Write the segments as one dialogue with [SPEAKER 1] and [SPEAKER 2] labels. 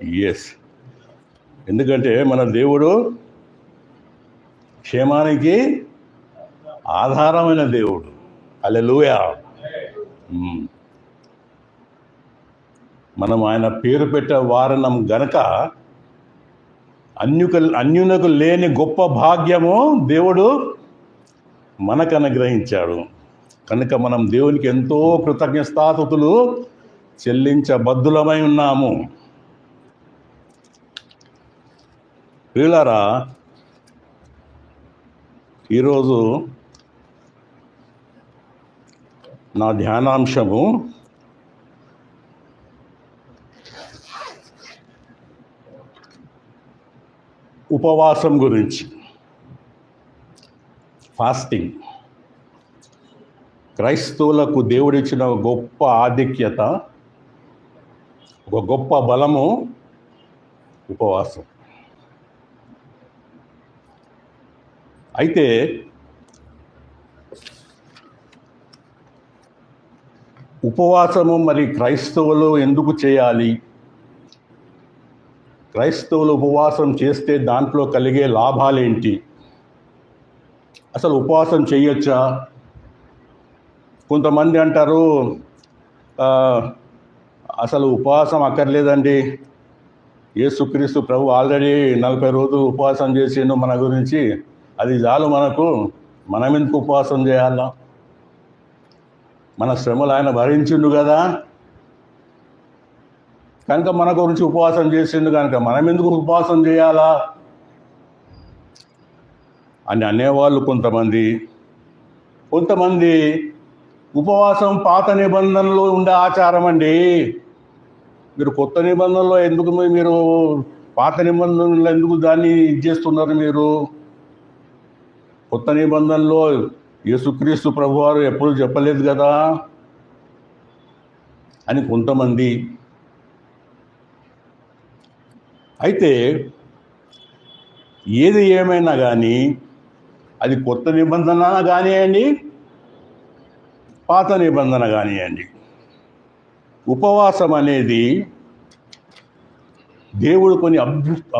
[SPEAKER 1] Yes, ఎందుకంటే మన దేవుడు క్షేమానికి ఆధారమైన దేవుడు. హల్లెలూయా. మనం ఆయన పేరు పెట్టే వారణం గనక అన్యునకు లేని గొప్ప భాగ్యము దేవుడు మనకు అనుగ్రహించాడు. కనుక మనం దేవునికి ఎంతో కృతజ్ఞతాస్తుతులు చెల్లించబద్దులమై ఉన్నాము. ప్రియులారా, ఈరోజు నా ధ్యానాంశము ఉపవాసం గురించి. ఫాస్టింగ్ క్రైస్తవులకు దేవుడిచ్చిన గొప్ప ఆధిక్యత, ఒక గొప్ప బలము ఉపవాసం. అయితే ఉపవాసము మరి క్రైస్తవులు ఎందుకు చేయాలి? క్రైస్తవులు ఉపవాసం చేస్తే దాంట్లో కలిగే లాభాలేంటి? అసలు ఉపవాసం చేయొచ్చా? కొంతమంది అంటారు అసలు ఉపవాసం అక్కర్లేదండి, యేసుక్రీస్తు ప్రభు ఆల్రెడీ 40 రోజులు ఉపవాసం చేసిండు మన గురించి, అది చాలు మనకు, మనం ఎందుకు ఉపవాసం చేయాలా? మన శ్రమలు ఆయన భరించిండు కదా, కనుక మన గురించి ఉపవాసం చేసిండు కనుక మనం ఎందుకు ఉపవాసం చేయాలా అని అనేవాళ్ళు కొంతమంది. ఉపవాసం పాత నిబంధనలో ఉండే ఆచారం అండి, మీరు కొత్త నిబంధనలో ఎందుకు, మీరు పాత నిబంధనలు ఎందుకు దాన్ని చేస్తున్నారు? మీరు కొత్త నిబంధనలో యేసుక్రీస్తు ప్రభువారు ఎప్పుడు చెప్పలేదు కదా అని కొంతమంది. అయితే ఏది ఏమైనా కానీ, అది కొత్త నిబంధన కానివ్వండి, పాత నిబంధన కానివ్వండి, ఉపవాసం అనేది దేవుడు కొన్ని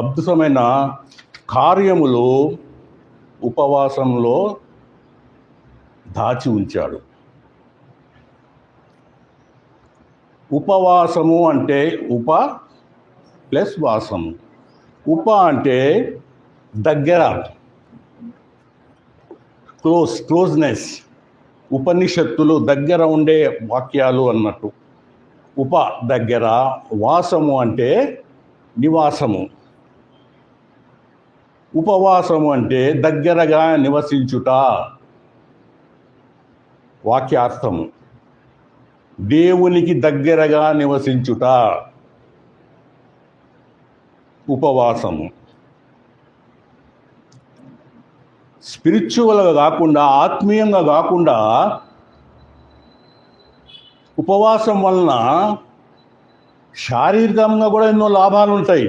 [SPEAKER 1] అద్భుతమైన కార్యములు ఉపవాసంలో దాచి ఉంచాడు. ఉపవాసము అంటే ఉప ప్లస్ వాసము. ఉప అంటే దగ్గర, క్లోజ్నెస్. ఉపనిషత్తులు దగ్గర ఉండే వాక్యాలు అన్నట్టు. ఉప దగ్గర, వాసము అంటే నివాసము. ఉపవాసము అంటే దగ్గరగా నివసించుట, వాక్యార్థము. దేవునికి దగ్గరగా నివసించుట ఉపవాసము. స్పిరిచువల్గా కాకుండా, ఆత్మీయంగా కాకుండా, ఉపవాసం వలన శారీరకంగా కూడా ఎన్నో లాభాలు ఉంటాయి.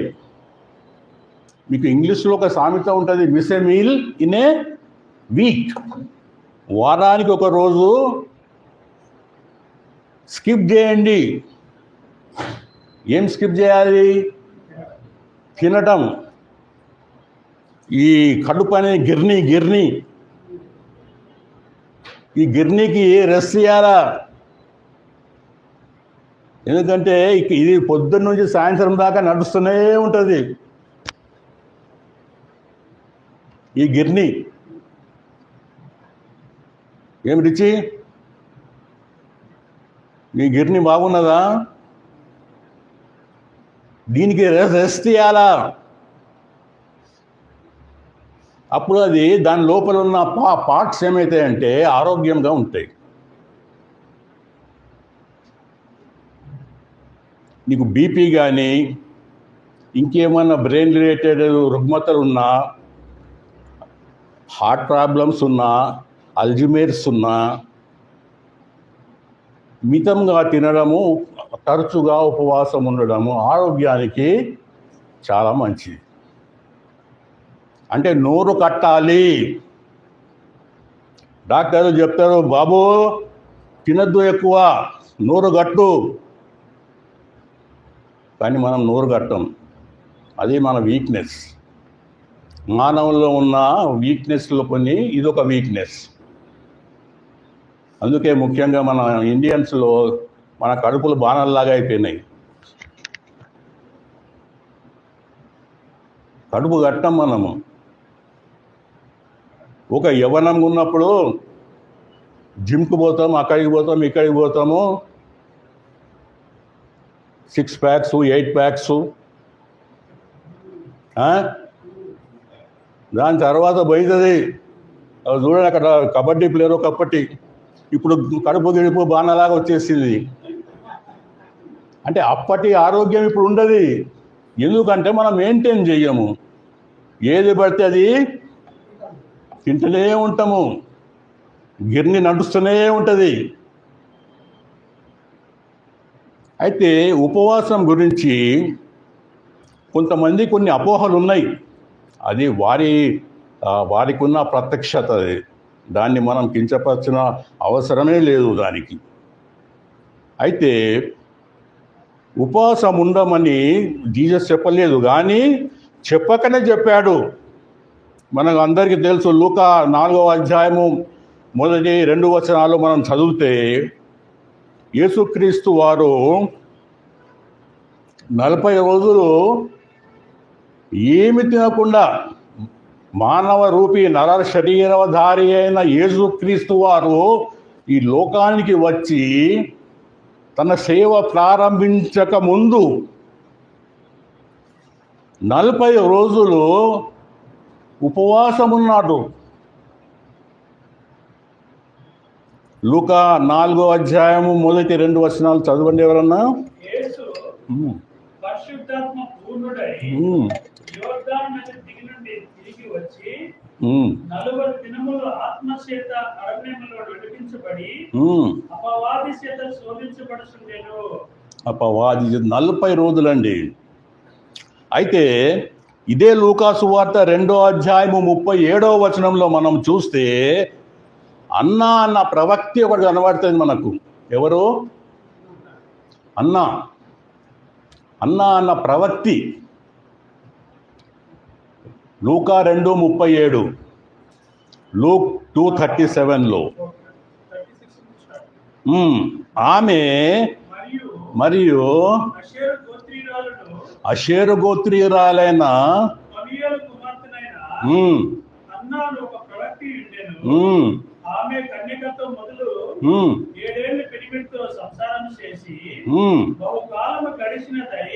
[SPEAKER 1] మీకు ఇంగ్లీష్లో ఒక సామెత ఉంటుంది, miss A meal in a week. వారానికి ఒక రోజు స్కిప్ చేయండి. ఏం స్కిప్ చేయాలి? తినటం. ఈ కడుపు అనే గిర్నీ, ఈ గిర్నీకి రెస్ట్ చేయాలా? ఎందుకంటే ఇది పొద్దున్న నుంచి సాయంత్రం దాకా నడుస్తూనే ఉంటుంది ఈ గిర్నీ. ఏం రుచి? మీ గిర్నీ బాగున్నదా? దీనికి రెస్ట్ చేయాలా? అప్పుడు అది దాని లోపల ఉన్న పార్ట్స్ ఏమవుతాయంటే ఆరోగ్యంగా ఉంటాయి. నీకు బీపీ కానీ ఇంకేమన్నా బ్రెయిన్ రిలేటెడ్ రుగ్మతలు ఉన్నా, హార్ట్ ప్రాబ్లమ్స్ ఉన్నా, అల్జిమేర్స్ ఉన్నా, మితంగా తినడము, తరచుగా ఉపవాసం ఉండడము ఆరోగ్యానికి చాలా మంచిది. అంటే నోరు కట్టాలి. డాక్టర్లు చెప్తారు, బాబు తినద్దు ఎక్కువ, నోరు కట్టు. కానీ మనం నోరు కట్టం. అది మన వీక్నెస్. మానవుల్లో ఉన్న వీక్నెస్లో కొన్ని ఇదొక వీక్నెస్. అందుకే ముఖ్యంగా మన ఇండియన్స్లో మన కడుపులు బాణాల్లాగా అయిపోయినాయి. కడుపు కట్టం మనము. ఒక యవ్వనంగా ఉన్నప్పుడు జిమ్కి పోతాము, అక్కడికి పోతాము, ఇక్కడికి పోతాము, 6 ప్యాక్స్ 8 ప్యాక్స్. దాని తర్వాత పోయింది చూడండి, అక్కడ కబడ్డీ ప్లేయర్ ఒకప్పటి, ఇప్పుడు కడుపు గిడుపు బాణలాగా వచ్చేసింది. అంటే అప్పటి ఆరోగ్యం ఇప్పుడు ఉండదు. ఎందుకంటే మనం మెయింటైన్ చెయ్యము. ఏది పడితే అది తింటూనే ఉంటాము, గిర్ని నడుస్తూనే ఉంటుంది. అయితే ఉపవాసం గురించి కొంతమంది కొన్ని అపోహలు ఉన్నాయి. అది వారికి ఉన్న ప్రత్యక్షత. దాన్ని మనం కించపరచిన అవసరమే లేదు దానికి. అయితే ఉపవాసం ఉండమని జీసస్ చెప్పలేదు, కానీ చెప్పకనే చెప్పాడు. మనకు అందరికీ తెలుసు, లూకా 4వ అధ్యాయము 1-2 వచనాలు మనం చదివితే యేసుక్రీస్తు వారు 40 రోజులు ఏమి తినకుండా మానవ రూపీ నర శరీరధారి అయిన యేసుక్రీస్తు వారు ఈ లోకానికి వచ్చి తన సేవ ప్రారంభించక ముందు 40 రోజులు ఉపవాసం ఉన్నాడు. లూకా 4వ అధ్యాయము 1-2 వచనాలు చదవండి ఎవరన్నా.
[SPEAKER 2] యేసు పరిశుద్ధాత్మ పూర్ణుడై యోర్దాను నది దిగి నుండి తిరిగి వచ్చి 40 దినములు ఆత్మచేత అరణ్యములో నడిపించబడి అపవాది చేత శోధించబడుచుండెను.
[SPEAKER 1] అపవాది 40 రోజులండి. అయితే ఇదే లూకా సువార్త 2వ అధ్యాయము 37వ వచనంలో మనం చూస్తే అన్నా అన్న ప్రవక్తి ఒకటి కనబడుతుంది మనకు. ఎవరు? అన్నా అన్న ప్రవక్తి. లూకా 2:37, లూక్ 2:37లో ఆమె మరియు అషేరు గోత్రీయురాలైన
[SPEAKER 2] ఆమె కన్యకతో మొదలు 7 ఏళ్ల పెనిమిటితో సంసారం చేసి బహుకాలము గడిచినదై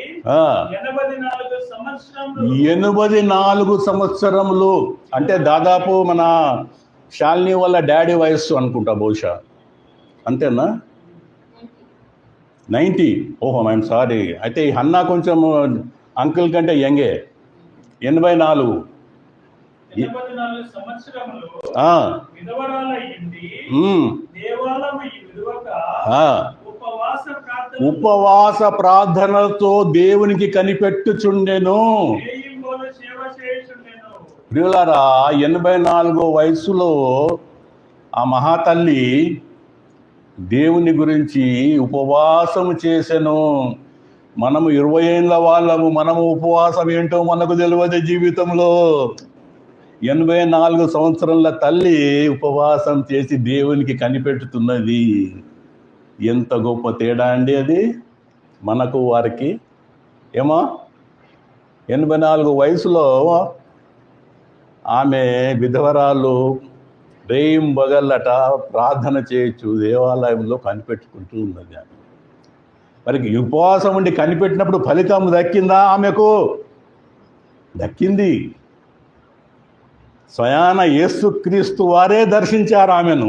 [SPEAKER 1] 84 సంవత్సరములు. అంటే దాదాపు మన శాలిని వాళ్ళ డాడీ వయస్సు అనుకుంటా, బహుశా అంతేనా? 90. ఓహో, ఐఎమ్ సారీ. అయితే ఈ హన్నా కొంచెం అంకుల్ కంటే యంగే. 84
[SPEAKER 2] సంవత్సరములు విధవరాలయ్యింది.
[SPEAKER 1] ఉపవాస ప్రార్థనలతో దేవునికి కనిపెట్టుచుండెను. ప్రియులారా, 84 వయసులో ఆ మహాతల్లి దేవుని గురించి ఉపవాసం చేసెను. మనము 20 ఏళ్ళ వాళ్ళము, మనము ఉపవాసం ఏంటో మనకు తెలియదు జీవితంలో. 84 సంవత్సరాల తల్లి ఉపవాసం చేసి దేవునికి కనిపెట్టుతున్నది. ఎంత గొప్ప తేడా అండి అది మనకు వారికి. ఏమో 84 వయసులో ఆమె విధవరాలు రేయం బగల్లట ప్రార్థన చేయొచ్చు, దేవాలయంలో కనిపెట్టుకుంటూ ఉన్నది. మరి ఉపవాసం ఉండి కనిపెట్టినప్పుడు ఫలితం దక్కిందా? ఆమెకు దక్కింది. స్వయాన యేసుక్రీస్తు వారే దర్శించారు ఆమెను.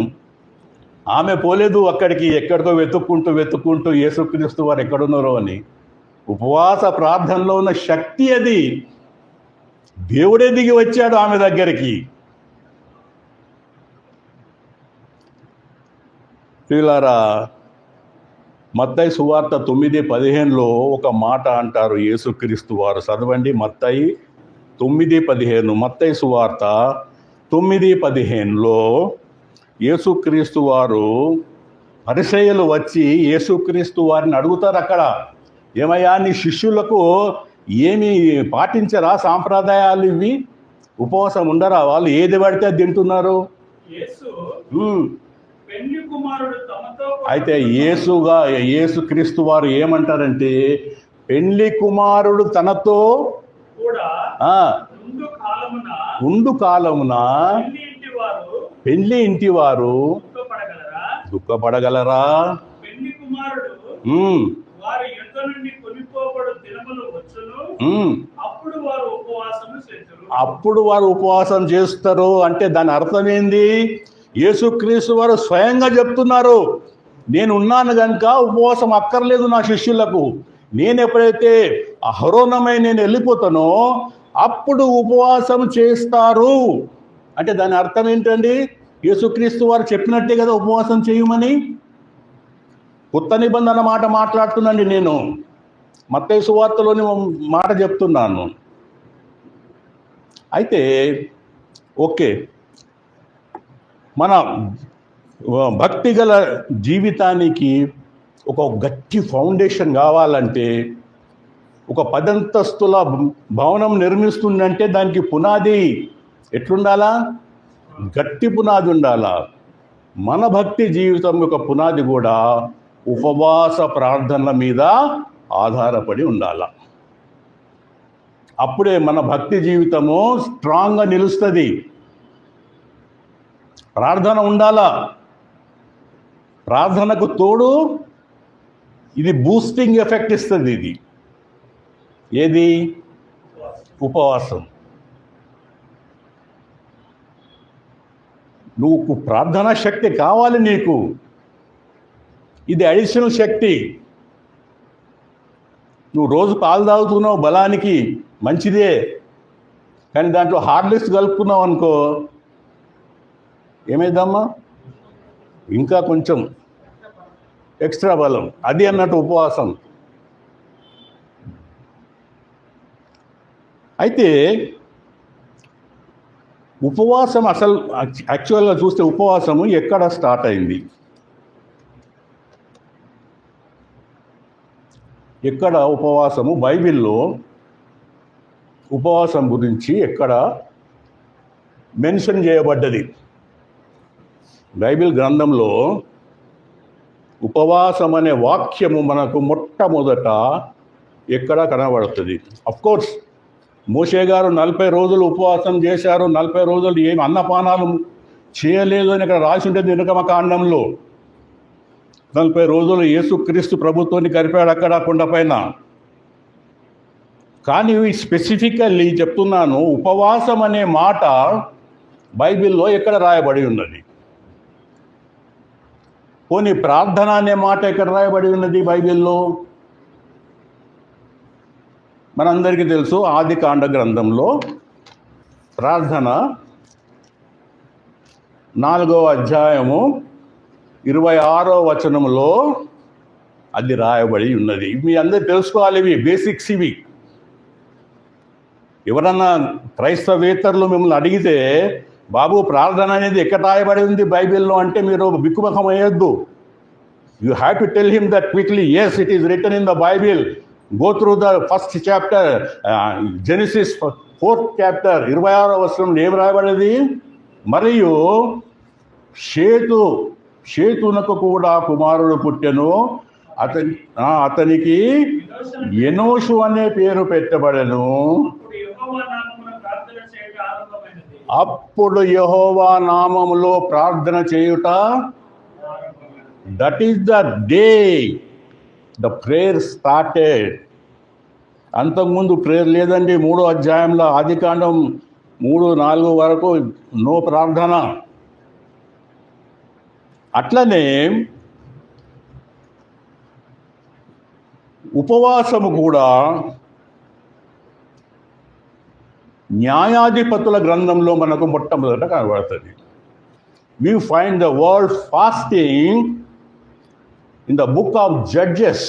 [SPEAKER 1] ఆమె పోలేదు అక్కడికి, ఎక్కడికో వెతుక్కుంటూ యేసుక్రీస్తు వారు ఎక్కడున్నారో అని. ఉపవాస ప్రార్థనలో ఉన్న శక్తి అది. దేవుడే దిగి వచ్చాడు ఆమె దగ్గరికి. ప్రియులారా, మత్తయి సువార్త 9:15లో ఒక మాట అంటారు యేసుక్రీస్తు వారు. చదవండి, మత్తయి 9:15. మత్తయి సువార్త 9:15లో యేసుక్రీస్తు వారు, పరిసయ్యులు వచ్చి యేసుక్రీస్తు వారిని అడుగుతారు అక్కడ, ఏమయ్యా నీ శిష్యులకు ఏమి పాటించరా సాంప్రదాయాలు ఇవి? ఉపవాసం ఉండరా వాళ్ళు? ఏది పడితే అది తింటున్నారు.
[SPEAKER 2] యేసు
[SPEAKER 1] ఉమ్.
[SPEAKER 2] పెళ్లి కుమారుడు తమతో
[SPEAKER 1] అయితే యేసుక్రీస్తు వారు ఏమంటారంటే, పెళ్లి కుమారుడు తనతో
[SPEAKER 2] కూడా
[SPEAKER 1] ఆ
[SPEAKER 2] ఉండు కాలమున
[SPEAKER 1] పెళ్లి ఇంటి వారు దుఃఖపడగలరా?
[SPEAKER 2] పెళ్లి కుమారుడు
[SPEAKER 1] ఉమ్.
[SPEAKER 2] వారి యుద్ధ నుండి కొనిపోబడు దినములు వచ్చును,
[SPEAKER 1] ఉమ్.
[SPEAKER 2] అప్పుడు వారు ఉపవాసము చేతురు.
[SPEAKER 1] అప్పుడు వారు ఉపవాసం చేస్తారు. అంటే దాని అర్థం ఏంది? యేసుక్రీస్తు వారు స్వయంగా చెప్తున్నారు, నేను ఉన్నాను కనుక ఉపవాసం అక్కర్లేదు నా శిష్యులకు. నేను ఎప్పుడైతే అహరోనమై నేను వెళ్ళిపోతానో అప్పుడు ఉపవాసం చేస్తారు. అంటే దాని అర్థం ఏంటండి? యేసుక్రీస్తు వారు చెప్పినట్టే కదా ఉపవాసం చేయమని. కొత్త నిబంధన మాట మాట్లాడుతున్నాండి నేను, మత్తయి సువార్తలోని మాట చెప్తున్నాను. అయితే ఓకే, మన భక్తి గల జీవితానికి ఒక గట్టి ఫౌండేషన్ కావాలంటే, ఒక 10 అంతస్తుల భవనం నిర్మిస్తుందంటే దానికి పునాది ఎట్లుండాలా? గట్టి పునాది ఉండాలా. మన భక్తి జీవితం యొక్క పునాది కూడా ఉపవాస ప్రార్థనల మీద ఆధారపడి ఉండాలా. అప్పుడే మన భక్తి జీవితము స్ట్రాంగ్గా నిలుస్తుంది. ప్రార్థన ఉండాలా. ప్రార్థనకు తోడు ఇది బూస్టింగ్ ఎఫెక్ట్ ఇస్తుంది. ఇది ఏది? ఉపవాసం. నువ్వు ప్రార్థనా శక్తి కావాలి నీకు. ఇది అడిషనల్ శక్తి. నువ్వు రోజు పాలు తాగుతున్నావు బలానికి, మంచిదే. కానీ దాంట్లో హార్లిక్స్ కలుపుకున్నావు అనుకో, ఏమైందమ్మా? ఇంకా కొంచెం ఎక్స్ట్రా బలం. అది అన్నట్టు ఉపవాసం. అయితే ఉపవాసం అసలు యాక్చువల్గా చూస్తే ఉపవాసము ఎక్కడ స్టార్ట్ అయింది? ఎక్కడ ఉపవాసము? బైబిల్లో ఉపవాసం గురించి ఎక్కడ మెన్షన్ చేయబడ్డది? బైబిల్ గ్రంథంలో ఉపవాసం అనే వాక్యము మనకు మొట్టమొదట ఎక్కడ కనబడుతుంది? అఫ్కోర్స్ మోషే గారు 40 రోజులు ఉపవాసం చేశారు. 40 రోజులు ఏమి అన్నపానాలు చేయలేదు అని ఇక్కడ రాసి ఉంటుంది నిర్గమకాండంలో. 40 రోజులు యేసుక్రీస్తు ప్రభుత్వాన్ని గడిపాడు అక్కడ కొండపైన. కానీ స్పెసిఫికల్లీ చెప్తున్నాను, ఉపవాసం అనే మాట బైబిల్లో ఎక్కడ రాయబడి ఉన్నది? పోనీ ప్రార్థన అనే మాట ఎక్కడ రాయబడి ఉన్నది బైబిల్లో? మనందరికీ తెలుసు, ఆదికాండ గ్రంథంలో ప్రార్థన 4వ అధ్యాయము 26వ వచనంలో అది రాయబడి ఉన్నది. మీ అందరూ తెలుసుకోవాలి, ఇవి బేసిక్స్. ఇవి ఎవరన్నా క్రైస్తవేతరులు మిమ్మల్ని అడిగితే, బాబు ప్రార్థన అనేది ఎక్కడ రాయబడి ఉంది బైబిల్లో అంటే మీరు బిక్కుముఖం అయ్యొద్దు. You have to tell him that quickly, yes it is written in the Bible. Go through the first chapter, Genesis 4th chapter 26వ వచనంలో ఏం రాయబడేది? మరియు షేతునకు కూడా కుమారుడు పుట్టెను, అతనికి ఎనోషు అనే పేరు పెట్టబడెను. అప్పుడు యెహోవా నామములో ప్రార్థన చేయుట, that is the day the prayer started. అంతకుముందు ప్రేయర్ లేదండి. 3వ అధ్యాయంలో ఆదికాండం 3-4 వరకు నో ప్రార్థన. అట్లనే ఉపవాసము కూడా న్యాయాధిపతుల గ్రంథంలో మనకు మొట్టమొదట కనబడుతుంది. we find the word fasting in the book of Judges.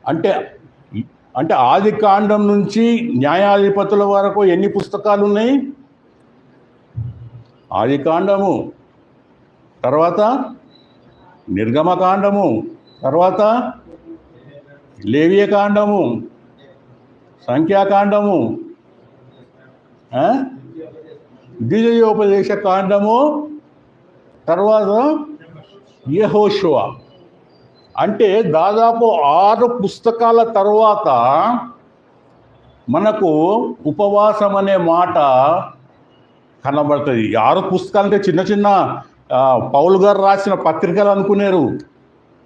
[SPEAKER 1] అంటే ఆది కాండం నుంచి న్యాయాధిపతుల వరకు ఎన్ని పుస్తకాలు ఉన్నాయి? ఆది కాండము, తర్వాత నిర్గమకాండము, తర్వాత లేవియకాండము, సంఖ్యాకాండము, ద్వితీయోపదేశ కాండము, తర్వాత యెహోషువ. అంటే దాదాపు 6 పుస్తకాల తర్వాత మనకు ఉపవాసం అనే మాట కనబడుతుంది. 6 పుస్తకాలు అంటే చిన్న చిన్న పౌలు గారు రాసిన పత్రికలు అనుకునేరు.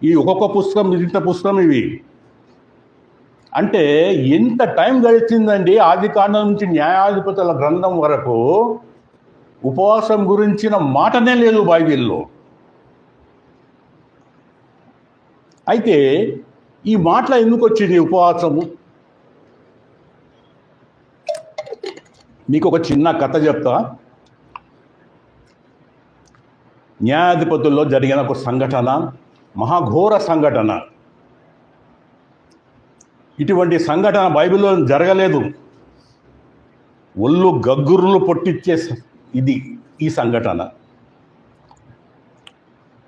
[SPEAKER 1] ఈ ఒక్కొక్క పుస్తకం ఇంత పుస్తకం ఇవి. అంటే ఎంత టైం గడిచిందండి ఆది కాండం నుంచి న్యాయాధిపతుల గ్రంథం వరకు ఉపవాసం గురించిన మాటనే లేదు బైబిల్లో. అయితే ఈ మాటలు ఎందుకు వచ్చింది ఉపవాసము? మీకు ఒక చిన్న కథ చెప్తా. న్యాయాధిపతుల్లో జరిగిన ఒక సంఘటన, మహాఘోర సంఘటన. ఇటువంటి సంఘటన బైబిల్లో జరగలేదు. ఒళ్ళు గగ్గుర్లు పొట్టిచ్చే ఈ సంఘటన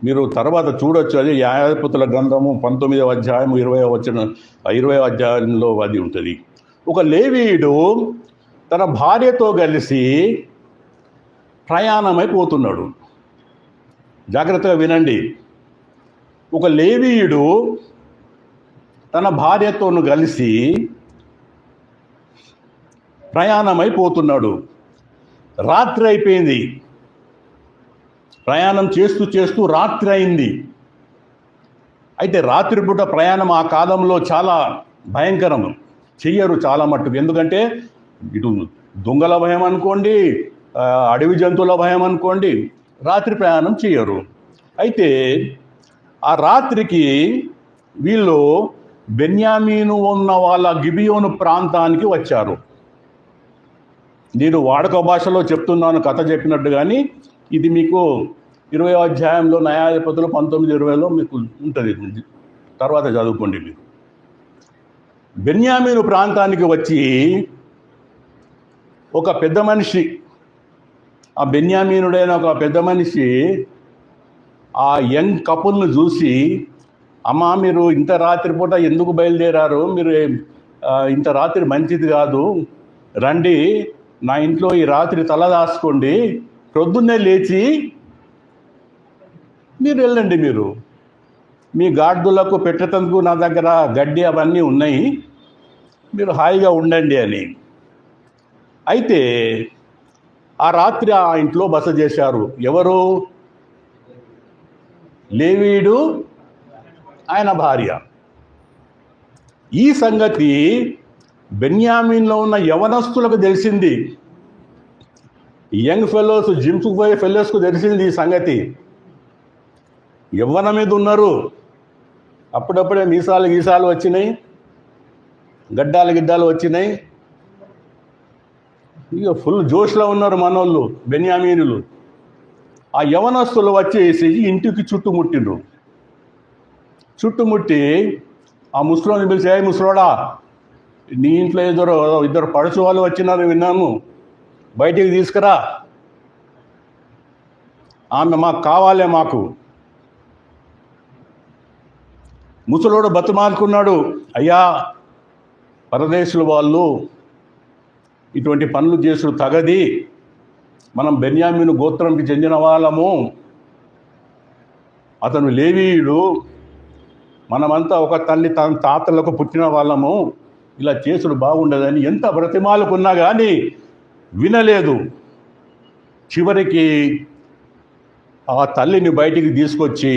[SPEAKER 1] మీరు తర్వాత చూడొచ్చు. అది న్యాయాధిపతుల గ్రంథము 19వ అధ్యాయం 20వ అధ్యాయంలో అది ఉంటుంది. ఒక లేవీయుడు తన భార్యతో కలిసి ప్రయాణమైపోతున్నాడు. జాగ్రత్తగా వినండి. ఒక లేవీయుడు తన భార్యతోను కలిసి ప్రయాణమైపోతున్నాడు. రాత్రి అయిపోయింది. ప్రయాణం చేస్తూ చేస్తూ రాత్రి అయింది. అయితే రాత్రిపూట ప్రయాణం ఆ కాలంలో చాలా భయంకరం. చెయ్యరు చాలా మట్టుకు. ఎందుకంటే ఇటు దొంగల భయం అనుకోండి, అడవి జంతువుల భయం అనుకోండి, రాత్రి ప్రయాణం చేయరు. అయితే ఆ రాత్రికి వీళ్ళు బెన్యామీను ఉన్న వాళ్ళ గిబియోను ప్రాంతానికి వచ్చారు. నేను వాడుక భాషలో చెప్తున్నాను కథ చెప్పినట్టు, కానీ ఇది మీకు 20వ అధ్యాయంలో న్యాయాధిపతులు 19-20లో మీకు ఉంటుంది. తర్వాత చదువుకోండి మీరు. బెన్యామీను ప్రాంతానికి వచ్చి ఒక పెద్ద మనిషి, ఆ బెన్యామీనుడైన ఒక పెద్ద మనిషి ఆ యంగ్ కపుల్ను చూసి, అమ్మా మీరు ఇంత రాత్రిపూట ఎందుకు బయలుదేరారు? మీరు ఇంత రాత్రి మంచిది కాదు, రండి నా ఇంట్లో ఈ రాత్రి తల దాచుకోండి, ప్రొద్దున్నే లేచి మీరు వెళ్ళండి, మీరు మీ గాడిదలకు పెట్టేందుకు నా దగ్గర గడ్డి అవన్నీ ఉన్నాయి, మీరు హాయిగా ఉండండి అని. అయితే ఆ రాత్రి ఆ ఇంట్లో బస చేశారు. ఎవరు? లేవీయుడు, ఆయన భార్య. ఈ సంగతి బెన్యామీన్లో ఉన్న యవనస్తులకు తెలిసింది. యంగ్ ఫెలోస్, జిమ్స్కు పోయే ఫెలోస్కు తెలిసింది ఈ సంగతి. యవ్వన మీద ఉన్నారు, అప్పుడప్పుడే గీసాలు వచ్చినాయి, గిడ్డాలు వచ్చినాయి, ఇక ఫుల్ జోష్లో ఉన్నారు మనోళ్ళు బెన్యామీనులు. ఆ యవనస్తులు వచ్చేసి ఇంటికి చుట్టుముట్టి ఆ ముసలోని పిలిచి, ఏ ముసలోడా, నీ ఇంట్లో ఇద్దరు పడుచు వాళ్ళు వచ్చినారు విన్నాము, బయటికి తీసుకురా, ఆమె మాకు కావాలే మాకు. ముసలోడు బతిమాలుకున్నాడు, అయ్యా పరదేశుల వాళ్ళు ఇటువంటి పనులు చేసుడు తగది, మనం బెన్యామీను గోత్రంకి చెందిన వాళ్ళము, అతను లేవీయుడు, మనమంతా ఒక తల్లి తన తాతలకు పుట్టిన వాళ్ళము, ఇలా చేసుడు బాగుండదని ఎంత బ్రతిమాలుకున్నా కానీ వినలేదు. చివరికి ఆ తల్లిని బయటికి తీసుకొచ్చి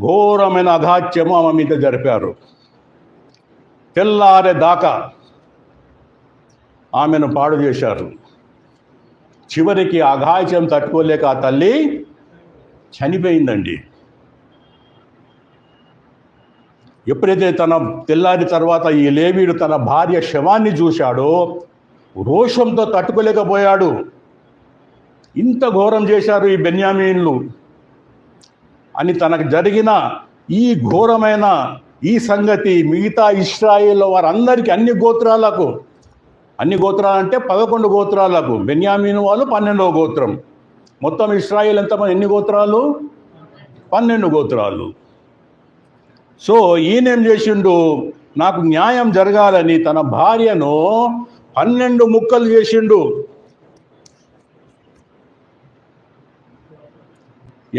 [SPEAKER 1] ఘోరమైన అఘాత్యము ఆమె మీద జరిపారు. తెల్లారే దాకా ఆమెను పాడు చేశారు. చివరికి అఘాత్యం తట్టుకోలేక ఆ తల్లి చనిపోయిందండి. ఎప్పుడైతే తెల్లారి తర్వాత ఈ లేవీయుడు తన భార్య శవాన్ని చూశాడో రోషంతో తట్టుకోలేకపోయాడు. ఇంత ఘోరం చేశారు ఈ బెన్యామీన్లు అని తనకు జరిగిన ఈ ఘోరమైన ఈ సంగతి మిగతా ఇశ్రాయేలు వారందరికీ, అన్ని గోత్రాలు అంటే 11 గోత్రాలకు, బెన్యామీను వాళ్ళు 12వ గోత్రం, మొత్తం ఇశ్రాయేల్ ఎంతమంది, ఎన్ని గోత్రాలు? 12 గోత్రాలు. సో ఈయనేం చేసిండు, నాకు న్యాయం జరగాలని తన భార్యను 12 ముక్కలు చేసిండు.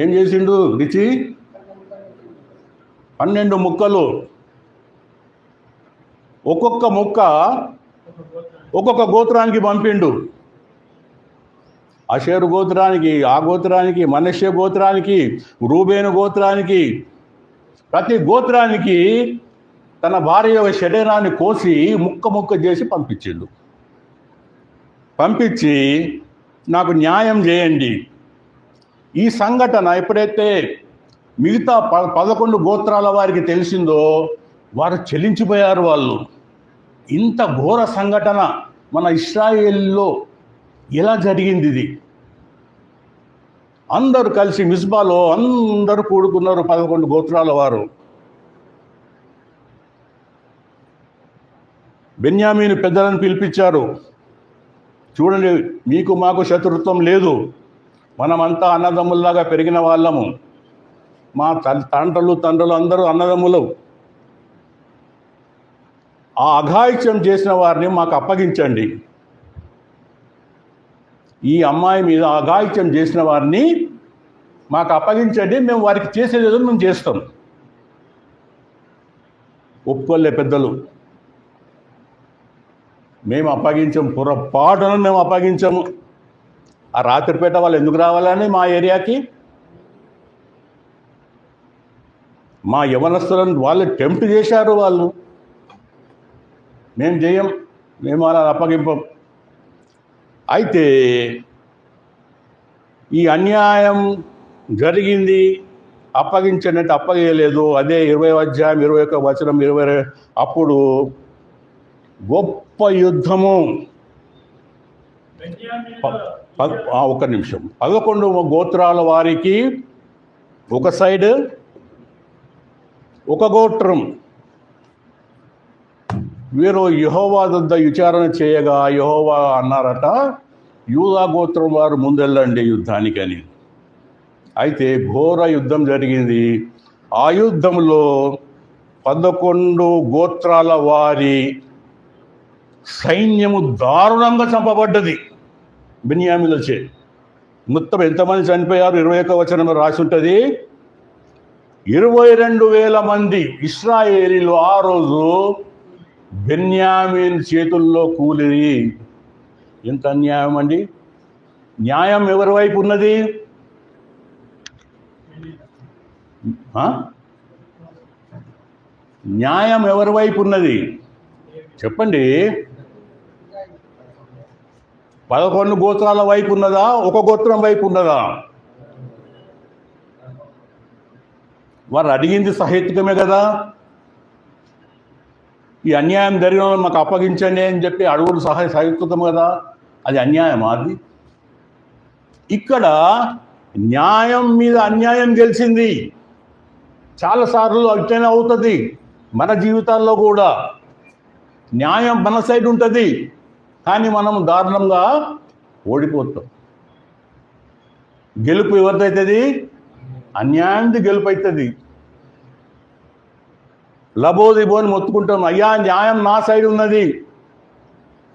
[SPEAKER 1] ఏం చేసిండు రిచి? 12 ముక్కలు. ఒక్కొక్క ముక్క ఒక్కొక్క గోత్రానికి పంపిండు. అషేరు గోత్రానికి, ఆ గోత్రానికి, మనష్య గోత్రానికి, రూబేను గోత్రానికి, ప్రతి గోత్రానికి తన భార్య యొక్క శరీరాన్ని కోసి ముక్క ముక్క చేసి పంపించిండు. పంపించి నాకు న్యాయం చేయండి. ఈ సంఘటన ఎప్పుడైతే మిగతా 11 గోత్రాల వారికి తెలిసిందో వారు చెలించిపోయారు. వాళ్ళు ఇంత ఘోర సంఘటన మన ఇశ్రాయేల్లో ఎలా జరిగింది? ఇది అందరూ కలిసి మిస్బాలో అందరూ కూడుకున్నారు, 11 గోత్రాల వారు. బెన్యామీను పెద్దలను పిలిపించారు. చూడండి, మీకు మాకు శత్రుత్వం లేదు, మనమంతా అన్నదమ్ముల్లాగా పెరిగిన వాళ్ళము, మా తండ్రులు అందరూ అన్నదమ్ములు. ఆ అఘాయిత్యం చేసిన వారిని మాకు అప్పగించండి. ఈ అమ్మాయి మీద అఘాయిత్యం చేసిన వారిని మాకు అప్పగించండి, మేము వారికి చేసేదేదో మేము చేస్తాం. ఒప్పుకోలే పెద్దలు. మేము అప్పగించాము, పొరపాటును మేము అప్పగించాము. ఆ రాత్రిపేట వాళ్ళు ఎందుకు రావాలని మా ఏరియాకి? మా యవనస్తులను వాళ్ళు టెంప్ట్ చేశారు. వాళ్ళు మేము చేయం, మేము అలా అప్పగింపం. అయితే ఈ అన్యాయం జరిగింది, అప్పగించనంటే అప్పగేయలేదు. అదే 20వ అధ్యాయం 21వ వచనం 20 అప్పుడు గొప్ప యుద్ధము. ఒక్క నిమిషం. 11 గోత్రాల వారికి ఒక సైడ్, ఒక గోత్రం. వీరు యెహోవా వద్ద విచారణ చేయగా యెహోవా అన్నారట, యూదా గోత్రం వారు ముందెళ్ళండి యుద్ధానికని. అయితే ఘోర యుద్ధం జరిగింది. ఆ యుద్ధంలో 11 గోత్రాల వారి సైన్యము దారుణంగా చంపబడ్డది బెన్యామీనులచే. మొత్తం ఎంతమంది చనిపోయారు? 21వ వచనంలో రాసి ఉంటుంది. 22,000 మంది ఇశ్రాయేలీలు ఆ రోజు బెన్యామీన్ చేతుల్లో కూలిరి. ఎంత అన్యాయం అండి! న్యాయం ఎవరి వైపు ఉన్నది? న్యాయం ఎవరి వైపు ఉన్నది చెప్పండి. 11 గోత్రాల వైపు ఉన్నదా? ఒక గోత్రం వైపు ఉన్నదా? వారు అడిగింది సహేతుకమే కదా. ఈ అన్యాయం జరిగిన మాకు అప్పగించండి అని చెప్పి అడుగుడు సహేతుకం కదా. అది అన్యాయమా? అది ఇక్కడ న్యాయం మీద అన్యాయం గెలిచింది. చాలాసార్లు అట్లనే అవుతుంది మన జీవితాల్లో కూడా. న్యాయం మన సైడ్ ఉంటుంది, కానీ మనం దారుణంగా ఓడిపోతాం. గెలుపు ఎవరిదైతుంది? అన్యాయంది గెలుపు అవుతుంది. లబోదిబోని మొత్తుకుంటాం, అయ్యా న్యాయం నా సైడ్ ఉన్నది,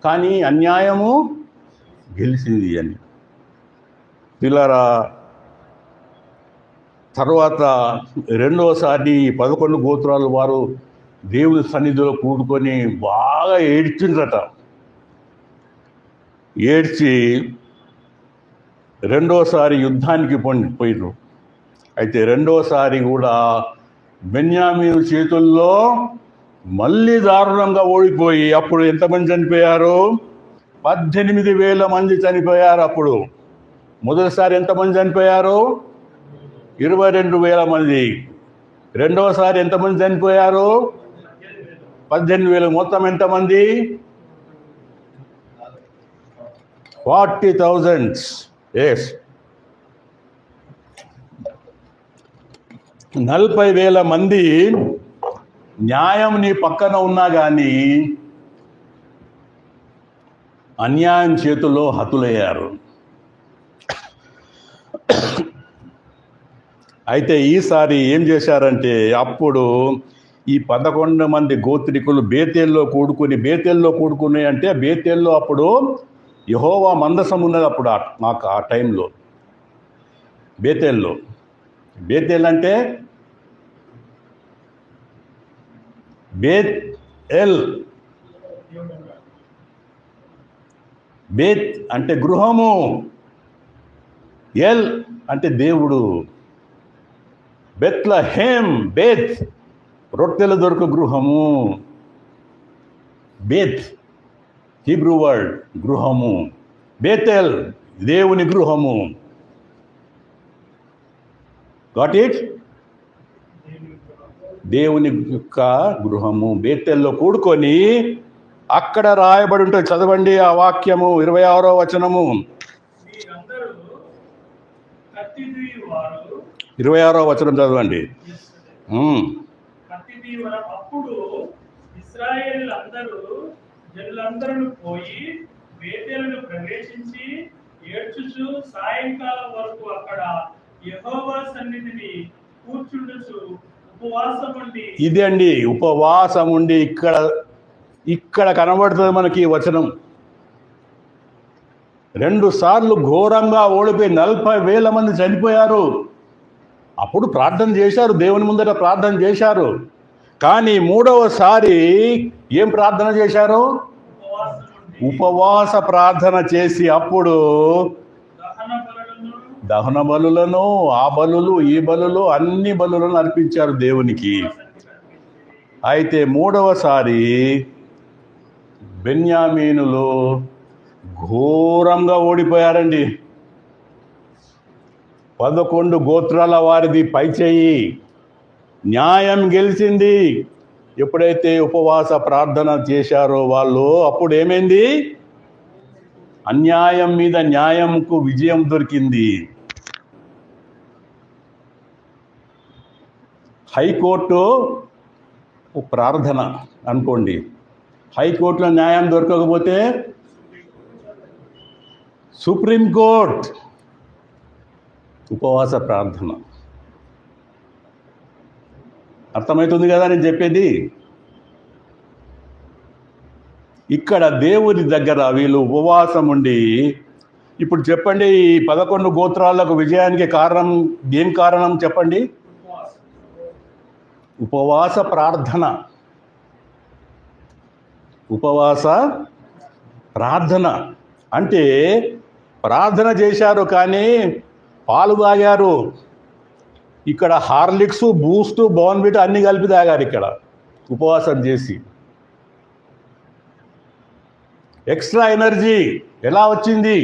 [SPEAKER 1] కానీ అన్యాయము గెలిచింది అని. పిల్లరా, తర్వాత రెండవసారి 11 గోత్రాలు వారు దేవుని సన్నిధిలో కూడుకొని బాగా ఏడ్చిండ్రట. ఏడ్చి రెండోసారి యుద్ధానికి పోయిర్రు. అయితే రెండోసారి కూడా బెన్యామీను చేతుల్లో మళ్ళీ దారుణంగా ఓడిపోయి అప్పుడు ఎంతమంది చనిపోయారు? 18,000 మంది చనిపోయారు. అప్పుడు మొదటిసారి ఎంతమంది చనిపోయారు? 22,000 మంది. రెండవసారి ఎంతమంది చనిపోయారు? 18,000. మొత్తం ఎంతమంది? 40,000. ఎస్, 40,000 మంది న్యాయం నీ పక్కన ఉన్నా కానీ అన్యాయం చేతుల్లో హతులయ్యారు. అయితే ఈసారి ఏం చేశారంటే అప్పుడు ఈ 11 మంది గోత్రికులు బేతేల్లో కూడుకుని అంటే బేతేల్లో అప్పుడు యెహోవా మందసం ఉన్నది అప్పుడు మాకు ఆ టైంలో బేతేల్ అంటే బేత్ ఎల్, బేత్ అంటే గృహము, ఎల్ అంటే దేవుడు, బెత్లెహేం బేత్ రొట్టెల దొరకు గృహము, బేత్ హీబ్రూ వర్డ్ గృహము, బేతెల్ దేవుని గృహము. Got it? దేవుని యొక్క గృహము బేతెల్లో కూడుకొని అక్కడ రాయబడి ఉంటుంది. చదవండి ఆ వాక్యము 26వ వచనము,
[SPEAKER 2] మీరందరూ కత్తి తీయువారు
[SPEAKER 1] 26వ వచనం చదవండి.
[SPEAKER 2] కత్తి తీయువారు. అప్పుడు ఇశ్రాయేలీయులందరూ జనులందరూ పోయి బేతేలును ప్రవేశించి ఏడ్చుచు సాయంకాలం వరకు అక్కడ యెహోవా సన్నిధిని కూర్చుండుచు ఉపవాసం ఉండి.
[SPEAKER 1] ఇది అండి ఉపవాసం ఉండి. ఇక్కడ కనబడుతుంది మనకి ఈ వచనం. 2 సార్లు ఘోరంగా ఓడిపోయి 40,000 మంది చనిపోయారు. అప్పుడు ప్రార్థన చేశారు, దేవుని ముందట ప్రార్థన చేశారు. కానీ 3వసారి ఏం ప్రార్థన చేశారు? ఉపవాస ప్రార్థన చేసి అప్పుడు దహన బలులను, ఆ బలులు, ఈ బలులు, అన్ని బలులను అర్పించారు దేవునికి. అయితే 3వసారి బెన్యామీనులు ఘోరంగా ఓడిపోయారండి. 11 గోత్రాల వారిది పైచేయి, న్యాయం గెలిచింది. ఎప్పుడైతే ఉపవాస ప్రార్థన చేశారో వాళ్ళు, అప్పుడు ఏమైంది? అన్యాయం మీద న్యాయంకు విజయం దొరికింది. హైకోర్టు ప్రార్థన అనుకోండి, హైకోర్టులో న్యాయం దొరకకపోతే సుప్రీంకోర్టు ఉపవాస ప్రార్థన. అర్థమవుతుంది కదా నేను చెప్పేది? ఇక్కడ దేవుని దగ్గర వీళ్ళు ఉపవాసం ఉండి, ఇప్పుడు చెప్పండి, ఈ 11 గోత్రాలకు విజయానికి కారణం ఏం కారణం చెప్పండి? ఉపవాస ప్రార్థన. ఉపవాస ప్రార్థన అంటే ప్రార్థన చేశారు కానీ పాలు తాగారు. ఇక్కడ హార్లిక్స్, బూస్ట్, బోర్న్విటా అన్ని కలిపి తాగారు ఇక్కడ ఉపవాసం చేసి. ఎక్స్ట్రా ఎనర్జీ ఎలా వచ్చింది?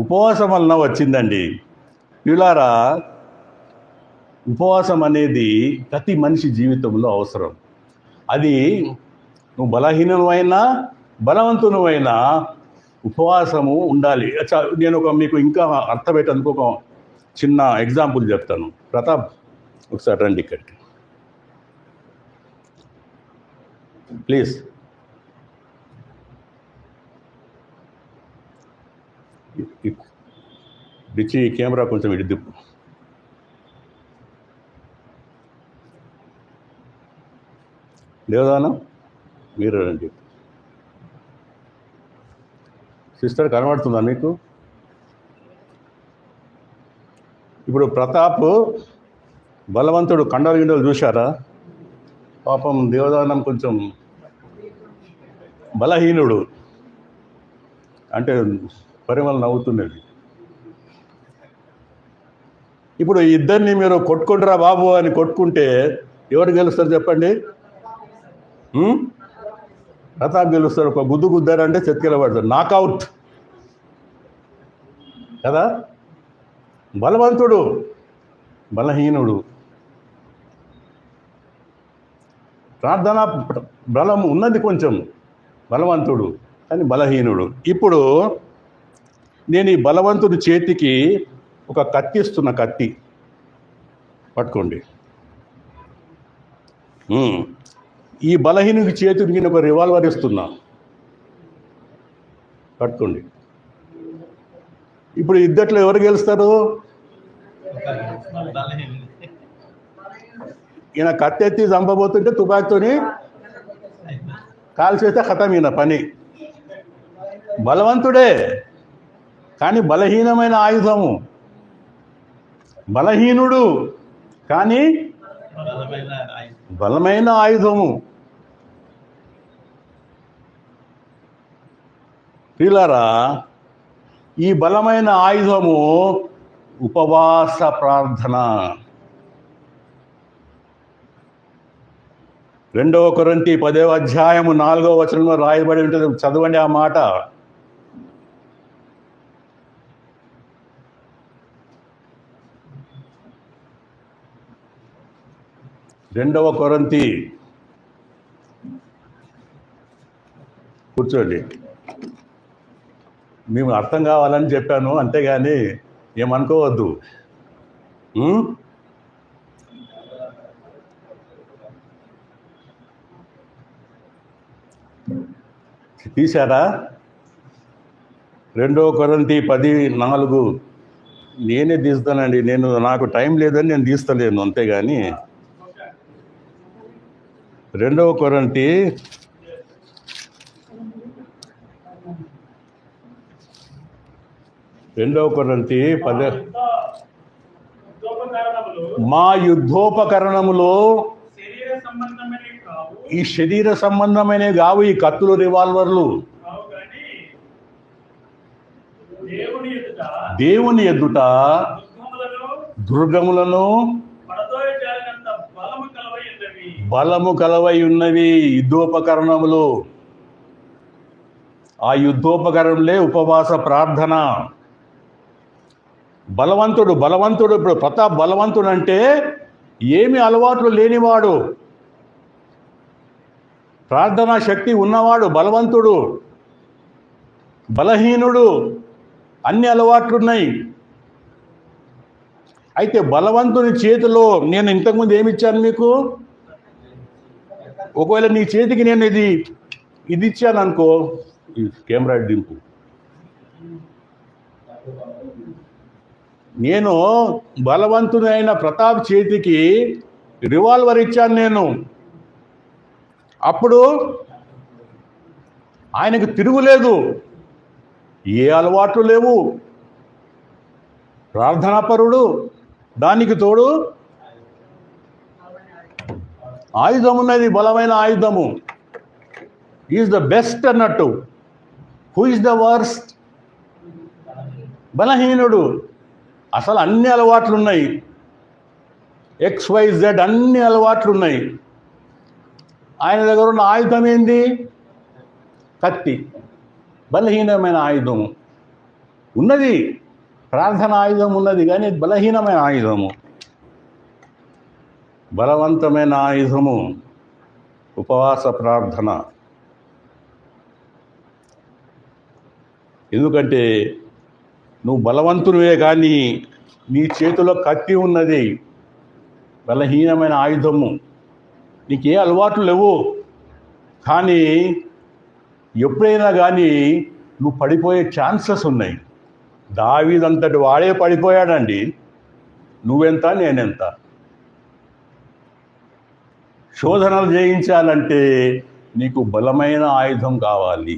[SPEAKER 1] ఉపవాసం వలన వచ్చిందండి. వీళ్ళారా, ఉపవాసం అనేది ప్రతి మనిషి జీవితంలో అవసరం. అది నువ్వు బలహీనమైనా బలవంతునివైనా ఉపవాసము ఉండాలి. నేను మీకు ఇంకా అర్థమయ్యేటందుకు ఒక చిన్న ఎగ్జాంపుల్ చెప్తాను. ప్రతాప్ ఒకసారి రండి ఇక్కడికి ప్లీజ్. బిచ్చి కెమెరా కొంచెం ఇటు దిప్పు. దేవదానం మీరు రండి. సిస్టర్ కనబడుతుందా మీకు? ఇప్పుడు ప్రతాప్ బలవంతుడు, కండలు గిండలు చూశారా? పాపం దేవదానం కొంచెం బలహీనుడు, అంటే పరిమళ నవ్వుతున్నది. ఇప్పుడు ఇద్దరిని మీరు కొట్టుకుంటారా బాబు అని కొట్టుకుంటే ఎవరు గెలుస్తారు చెప్పండి? ప్రతాప్ గెలుస్తారు. ఒక గుద్దు గుద్దారంటే చెతికిల పడతారు, నాకౌట్ కదా. బలవంతుడు బలహీనుడు. ప్రార్థన బలం ఉన్నది కొంచెం, బలవంతుడు కానీ బలహీనుడు. ఇప్పుడు నేను ఈ బలవంతుడి చేతికి ఒక కత్తి ఇస్తున్న, కత్తి పట్టుకోండి. ఈ బలహీనుడి చేతికి నేను ఒక రివాల్వర్ ఇస్తున్నా, పట్టుకోండి. ఇప్పుడు ఇద్దట్లో ఎవరు గెలుస్తారు? ఈయన కత్తెత్తి చంపబోతుంటే తుపాకీతోని కాల్చేస్తే ఖతం ఈయన పని. బలవంతుడే కానీ బలహీనమైన ఆయుధము, బలహీనుడు కానీ బలమైన ఆయుధము. ప్రియులారా, ఈ బలమైన ఆయుధము ఉపవాస ప్రార్థన. 2 కొరింథీ 10:4 రాయబడి ఉంటుంది, చదవండి ఆ మాట. 2 కొరింథీ, కూర్చోండి. మేము అర్థం కావాలని చెప్పాను, అంతేగాని ఏమనుకోవద్దు. తీశారా? 2 కొరింథీ 10:4 నేనే తీస్తానండి. నాకు టైం లేదని నేను తీస్తలేను, అంతేగాని 2 కొరింథీ 10 మా యుద్ధోపకరణములో ఈ శరీర సంబంధమైన కావు, ఈ కత్తులు, రివాల్వర్లు. దేవుని ఎదుట దుర్గములను బలము కలవై ఉన్నవి యుద్ధోపకరణములు. ఆ యుద్ధోపకరణలే ఉపవాస ప్రార్థన. బలవంతుడు ఇప్పుడు ప్రతాప్ బలవంతుడు అంటే ఏమి అలవాట్లు లేనివాడు, ప్రార్థనా శక్తి ఉన్నవాడు బలవంతుడు. బలహీనుడు అన్ని అలవాట్లున్నాయి. అయితే బలవంతుని చేతిలో నేను ఇంతకుముందు ఏమిచ్చాను మీకు? ఒకవేళ నీ చేతికి నేను ఇది ఇచ్చాను అనుకో, ఈ కెమెరా దింపు. నేను బలవంతుడైన ప్రతాప్ చేతికి రివాల్వర్ ఇచ్చాను నేను. అప్పుడు ఆయనకు తిరుగులేదు, ఏ అలవాట్లు లేవు, ప్రార్థనాపరుడు, దానికి తోడు ఆయుధం ఉన్నది, బలమైన ఆయుధము. ఈజ్ ద బెస్ట్ అన్నట్టు. Who is the worst? బలహీనుడు. అసలు అన్ని అలవాట్లు ఉన్నాయి, XYZ అన్ని అలవాట్లు ఉన్నాయి. ఆయన దగ్గర ఉన్న ఆయుధం ఏంది? కత్తి. బలహీనమైన ఆయుధము ఉన్నది, ప్రార్థన ఆయుధం ఉన్నది, కానీ బలహీనమైన ఆయుధము. బలవంతమైన ఆయుధము ఉపవాస ప్రార్థన. ఎందుకంటే నువ్వు బలవంతునివే, కానీ నీ చేతిలో కత్తి ఉన్నది, బలహీనమైన ఆయుధము. నీకే అలవాట్లు లేవు, కానీ ఎప్పుడైనా కానీ నువ్వు పడిపోయే ఛాన్సెస్ ఉన్నాయి. దావీదంతటి వాడే పడిపోయాడండి. నువ్వెంత, నేనెంత? శోధనలు జయించాలంటే నీకు బలమైన ఆయుధం కావాలి.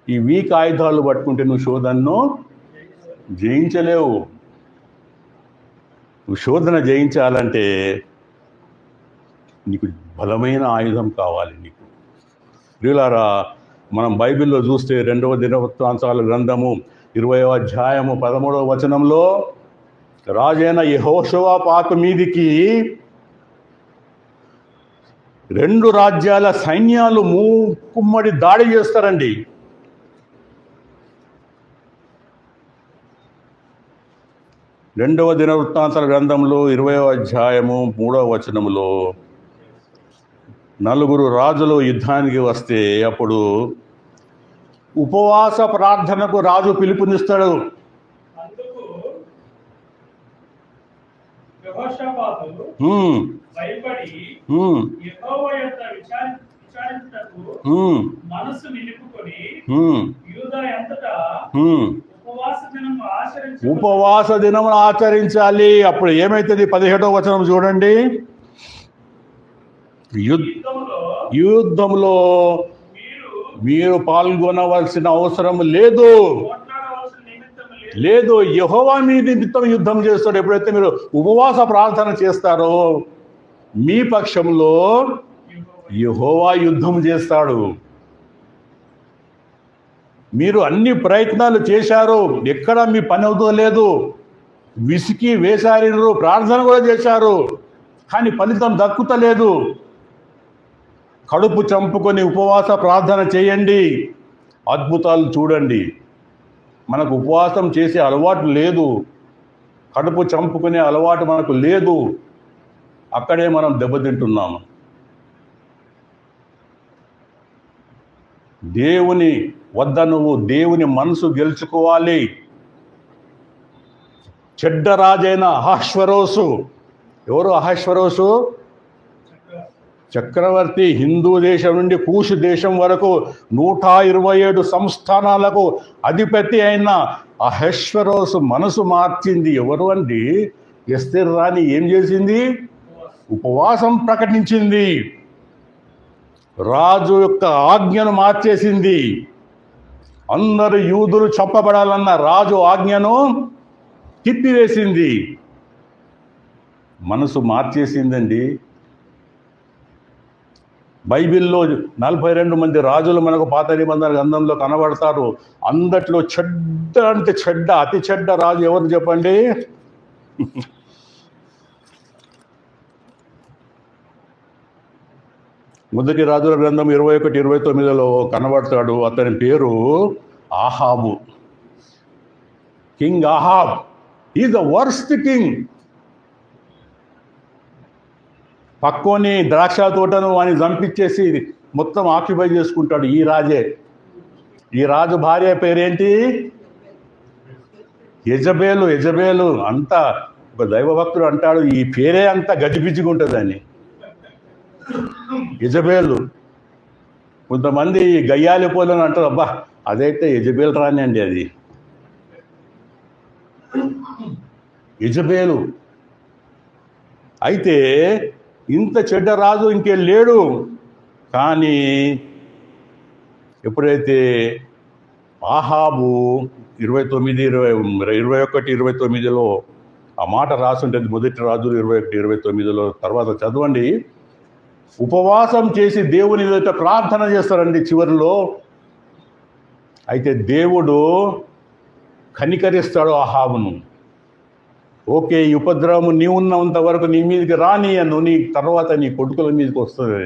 [SPEAKER 1] ఈ వీక్ ఆయుధాలు పట్టుకుంటే నువ్వు శోధనను జయించలేవు. నువ్వు శోధన జయించాలంటే నీకు బలమైన ఆయుధం కావాలి. నీకు ప్రియులారా, మనం బైబిల్లో చూస్తే 2వ దినవృత్తాంతాల గ్రంథము 20వ అధ్యాయము 13వ వచనంలో రాజైన యెహోషాపాతు మీదికి 2 రాజ్యాల సైన్యాలు మూకుమ్మడి దాడి చేస్తారండి. రెండవ దినవృత్తాంతాల గ్రంథంలో 20వ అధ్యాయము 3వ వచనములో 4 రాజులు యుద్ధానికి వస్తే అప్పుడు ఉపవాస ప్రార్థనకు రాజు పిలుపునిస్తాడు.
[SPEAKER 2] అందుకు యెహోషాపాతు భయపడి యెహోవా యొద్ద విచారించుటకు మనస్సు నిలుపుకొని యూదా అంతటా ఉపవాస
[SPEAKER 1] ఉపవాస దినం ఆచరించాలి. అప్పుడు ఏమైతుంది? 17వ వచనం చూడండి. యుద్ధంలో మీరు పాల్గొనవలసిన అవసరం లేదు. యెహోవా మీ నిమిత్తం యుద్ధం చేస్తాడు. ఎప్పుడైతే మీరు ఉపవాస ప్రార్థన చేస్తారో మీ పక్షంలో యెహోవా యుద్ధం చేస్తాడు. మీరు అన్ని ప్రయత్నాలు చేశారు, ఎక్కడ మీ పని అవుతలేదు, విసికి వేసారు, ప్రార్థన కూడా చేశారు, కానీ ఫలితం దక్కుతలేదు. కడుపు చంపుకొని ఉపవాస ప్రార్థన చేయండి, అద్భుతాలు చూడండి. మనకు ఉపవాసం చేసే అలవాటు లేదు, కడుపు చంపుకునే అలవాటు మనకు లేదు. అక్కడే మనం దెబ్బతింటున్నాము. దేవుని వద్ద నువ్వు దేవుని మనసు గెలుచుకోవాలి. చెడ్డ రాజైన అహష్వరోసు, ఎవరు అహష్వరోసు? చక్రవర్తి. హిందూ దేశం నుండి కూషు దేశం వరకు 127 సంస్థానాలకు అధిపతి అయిన అహష్వరోసు మనసు మార్చింది ఎవరు అండి? ఎస్తేర్ రాణి ఏం చేసింది? ఉపవాసం ప్రకటించింది. రాజు యొక్క ఆజ్ఞను మార్చేసింది. అందరు యూదులు చంపబడాలన్న రాజు ఆజ్ఞను తిప్పివేసింది. మనసు మార్చేసిందండి. బైబిల్లో 42 మంది రాజులు మనకు పాత నిబంధన గ్రంథంలో కనబడతారు. అందట్లో చెడ్డ అంటే చెడ్డ, అతి చెడ్డ రాజు ఎవరు చెప్పండి? మొదటి రాజుల గ్రంథం 21-29లో కనబడతాడు. అతని పేరు Ahab. King Ahab is the worst king. పక్కోని ద్రాక్ష తోటను అని చంపించేసి మొత్తం ఆక్యుపై చేసుకుంటాడు ఈ రాజే. ఈ రాజు భార్య పేరేంటి? యెజబేలు. అంతా ఒక దైవభక్తుడు అంటాడు, ఈ పేరే అంత గజిబిజిగా ఉంటుందని. యెజబేలు. కొంతమంది గయ్యాలి పోలని అంటారు, అబ్బా అదైతే యెజబేలు రాని అండి. అది యెజబేలు. అయితే ఇంత చెడ్డ రాజు ఇంకే లేడు. కానీ ఎప్పుడైతే ఆహాబు 21-29లో ఆ మాట రాసుంటుంది, మొదటి రాజులు 21-29లో. తర్వాత చదవండి. ఉపవాసం చేసి దేవుని ఎదుట ప్రార్థన చేస్తారండి చివరిలో. అయితే దేవుడు కనికరిస్తాడు ఆహాబును. ఓకే, ఈ ఉపద్రవము నీ ఉన్నంత వరకు నీ మీదకి రానియను, నీ తర్వాత నీ కొడుకుల మీదకి వస్తుంది.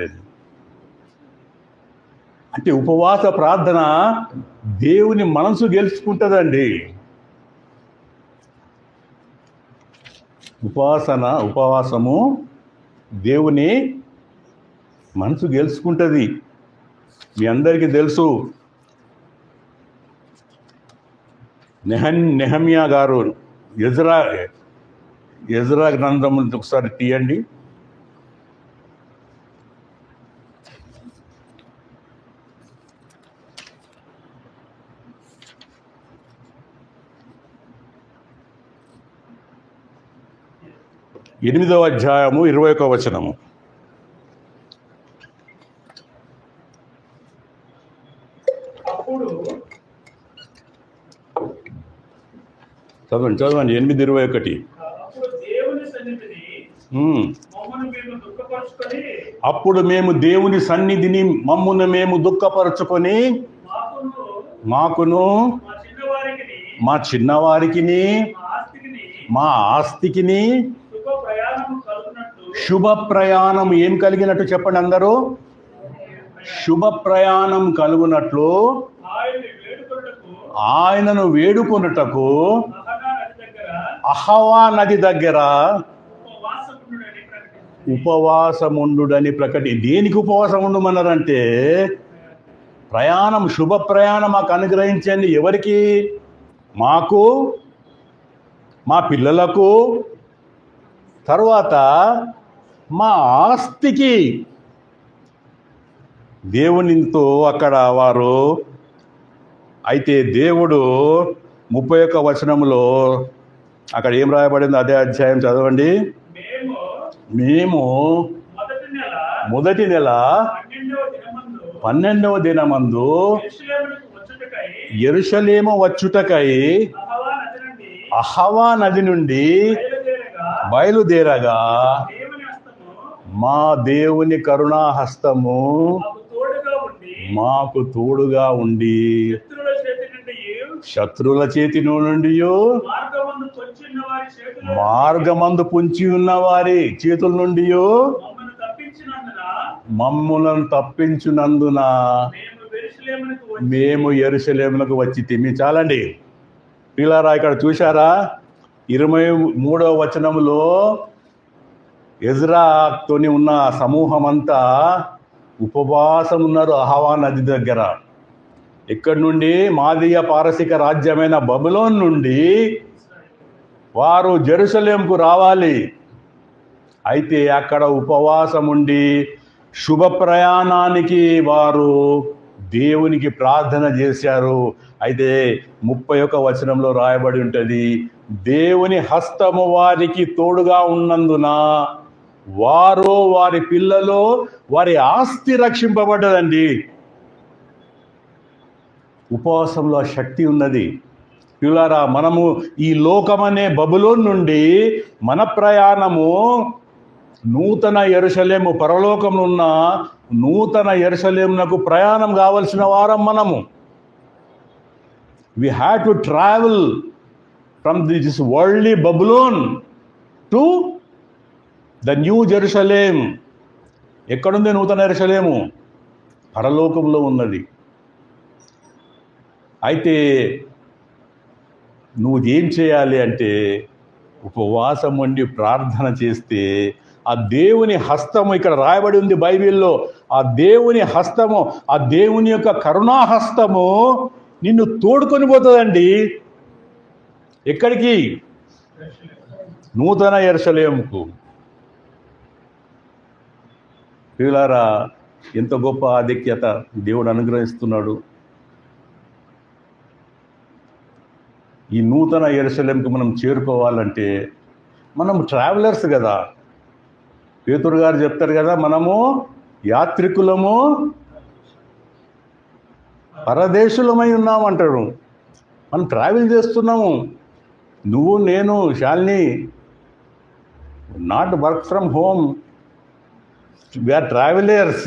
[SPEAKER 1] అంటే ఉపవాస ప్రార్థన దేవుని మనసు గెలుచుకుంటుందండి. ఉపవాసము దేవుని మనసు గెలుచుకుంటుంది. మీ అందరికీ తెలుసు, నెహమ్యా గారు ఎజ్రా గ్రంథం ఒకసారి తీయండి. ఎనిమిదవ అధ్యాయము 21వ వచనము. చదవండి 8:21. అప్పుడు మేము దేవుని సన్నిధిని మమ్మును మేము దుఃఖపరచుకొని మాకును మా చిన్నవారికిని మా ఆస్తికిని శుభ ప్రయాణం ఏం కలిగినట్టు చెప్పండి అందరూ. శుభ ప్రయాణం కలుగునట్లు ఆయనను వేడుకొనుటకు అహవా నది దగ్గర ఉపవాసముండుడని దేనికి ఉపవాసం ఉండమన్నారంటే, ప్రయాణం, శుభ ప్రయాణం మాకు అనుగ్రహించండి. ఎవరికి? మాకు, మా పిల్లలకు, తర్వాత మా ఆస్తికి. దేవునితో అక్కడ వారు. అయితే దేవుడు 31 వచనంలో అక్కడ ఏం రాయబడింది? అదే అధ్యాయం చదవండి. మేము మొదటి నెల 12వ దినమందు యెరూషలేము వచ్చుటకై అహవా నది నుండి బయలుదేరగా మా దేవుని కరుణా హస్తము మాకు తోడుగా ఉండి శత్రువుల చేతి నుండి మార్గమందు పొంచి ఉన్న వారి చేతుల నుండి మమ్ములను తప్పించునందున మేము యెరూషలేమునకు వచ్చి తిమ్మి. చాలండి పిల్లారా, ఇక్కడ చూశారా 23వ వచనంలో ఎజ్రాతోని ఉన్న సమూహం అంతా ఉపవాసం ఉన్నారు అహవా నది దగ్గర. ఎక్కడి నుండి? మాదీయ పారసిక రాజ్యమైన బబులోన్ నుండి వారు జెరూసలేంకు రావాలి. అయితే అక్కడ ఉపవాసం ఉండి శుభ ప్రయాణానికి వారు దేవునికి ప్రార్థన చేశారు. అయితే 31వ వచనంలో రాయబడి ఉంటుంది, దేవుని హస్తము వారికి తోడుగా ఉన్నందున వారు, వారి పిల్లలు, వారి ఆస్తి రక్షింపబడ్డదండి. ఉపవాసంలో శక్తి ఉన్నది. పిల్లారా, మనము ఈ లోకమనే బబులోన్ నుండి మన ప్రయాణము నూతన యెరూషలేము, పరలోకంలో ఉన్న నూతన యెరూషలేమునకు ప్రయాణం కావలసిన వారం మనము. We had to travel from this worldly Babylon to the new Jerusalem. ఎక్కడుంది నూతన యెరూషలేము? పరలోకంలో ఉన్నది. అయితే నువ్వు ఏం చేయాలి అంటే ఉపవాసం ఉండి ప్రార్థన చేస్తే ఆ దేవుని హస్తము, ఇక్కడ రాయబడి ఉంది బైబిల్లో, ఆ దేవుని హస్తము, ఆ దేవుని యొక్క కరుణా హస్తము నిన్ను తోడుకొని పోతుందండి. ఎక్కడికి? నూతన యెరూషలేముకు. పిల్లారా, ఎంత గొప్ప ఆధిక్యత దేవుడు అనుగ్రహిస్తున్నాడు. ఈ నూతన యెరూషలేముకు మనం చేరుకోవాలంటే మనం ట్రావెలర్స్ కదా. పేతురు గారు చెప్తారు కదా, మనము యాత్రికులము పరదేశులమై ఉన్నామంటారు. మనం ట్రావెల్ చేస్తున్నాము. నువ్వు, నేను, Shalini, not work from home, we are travellers.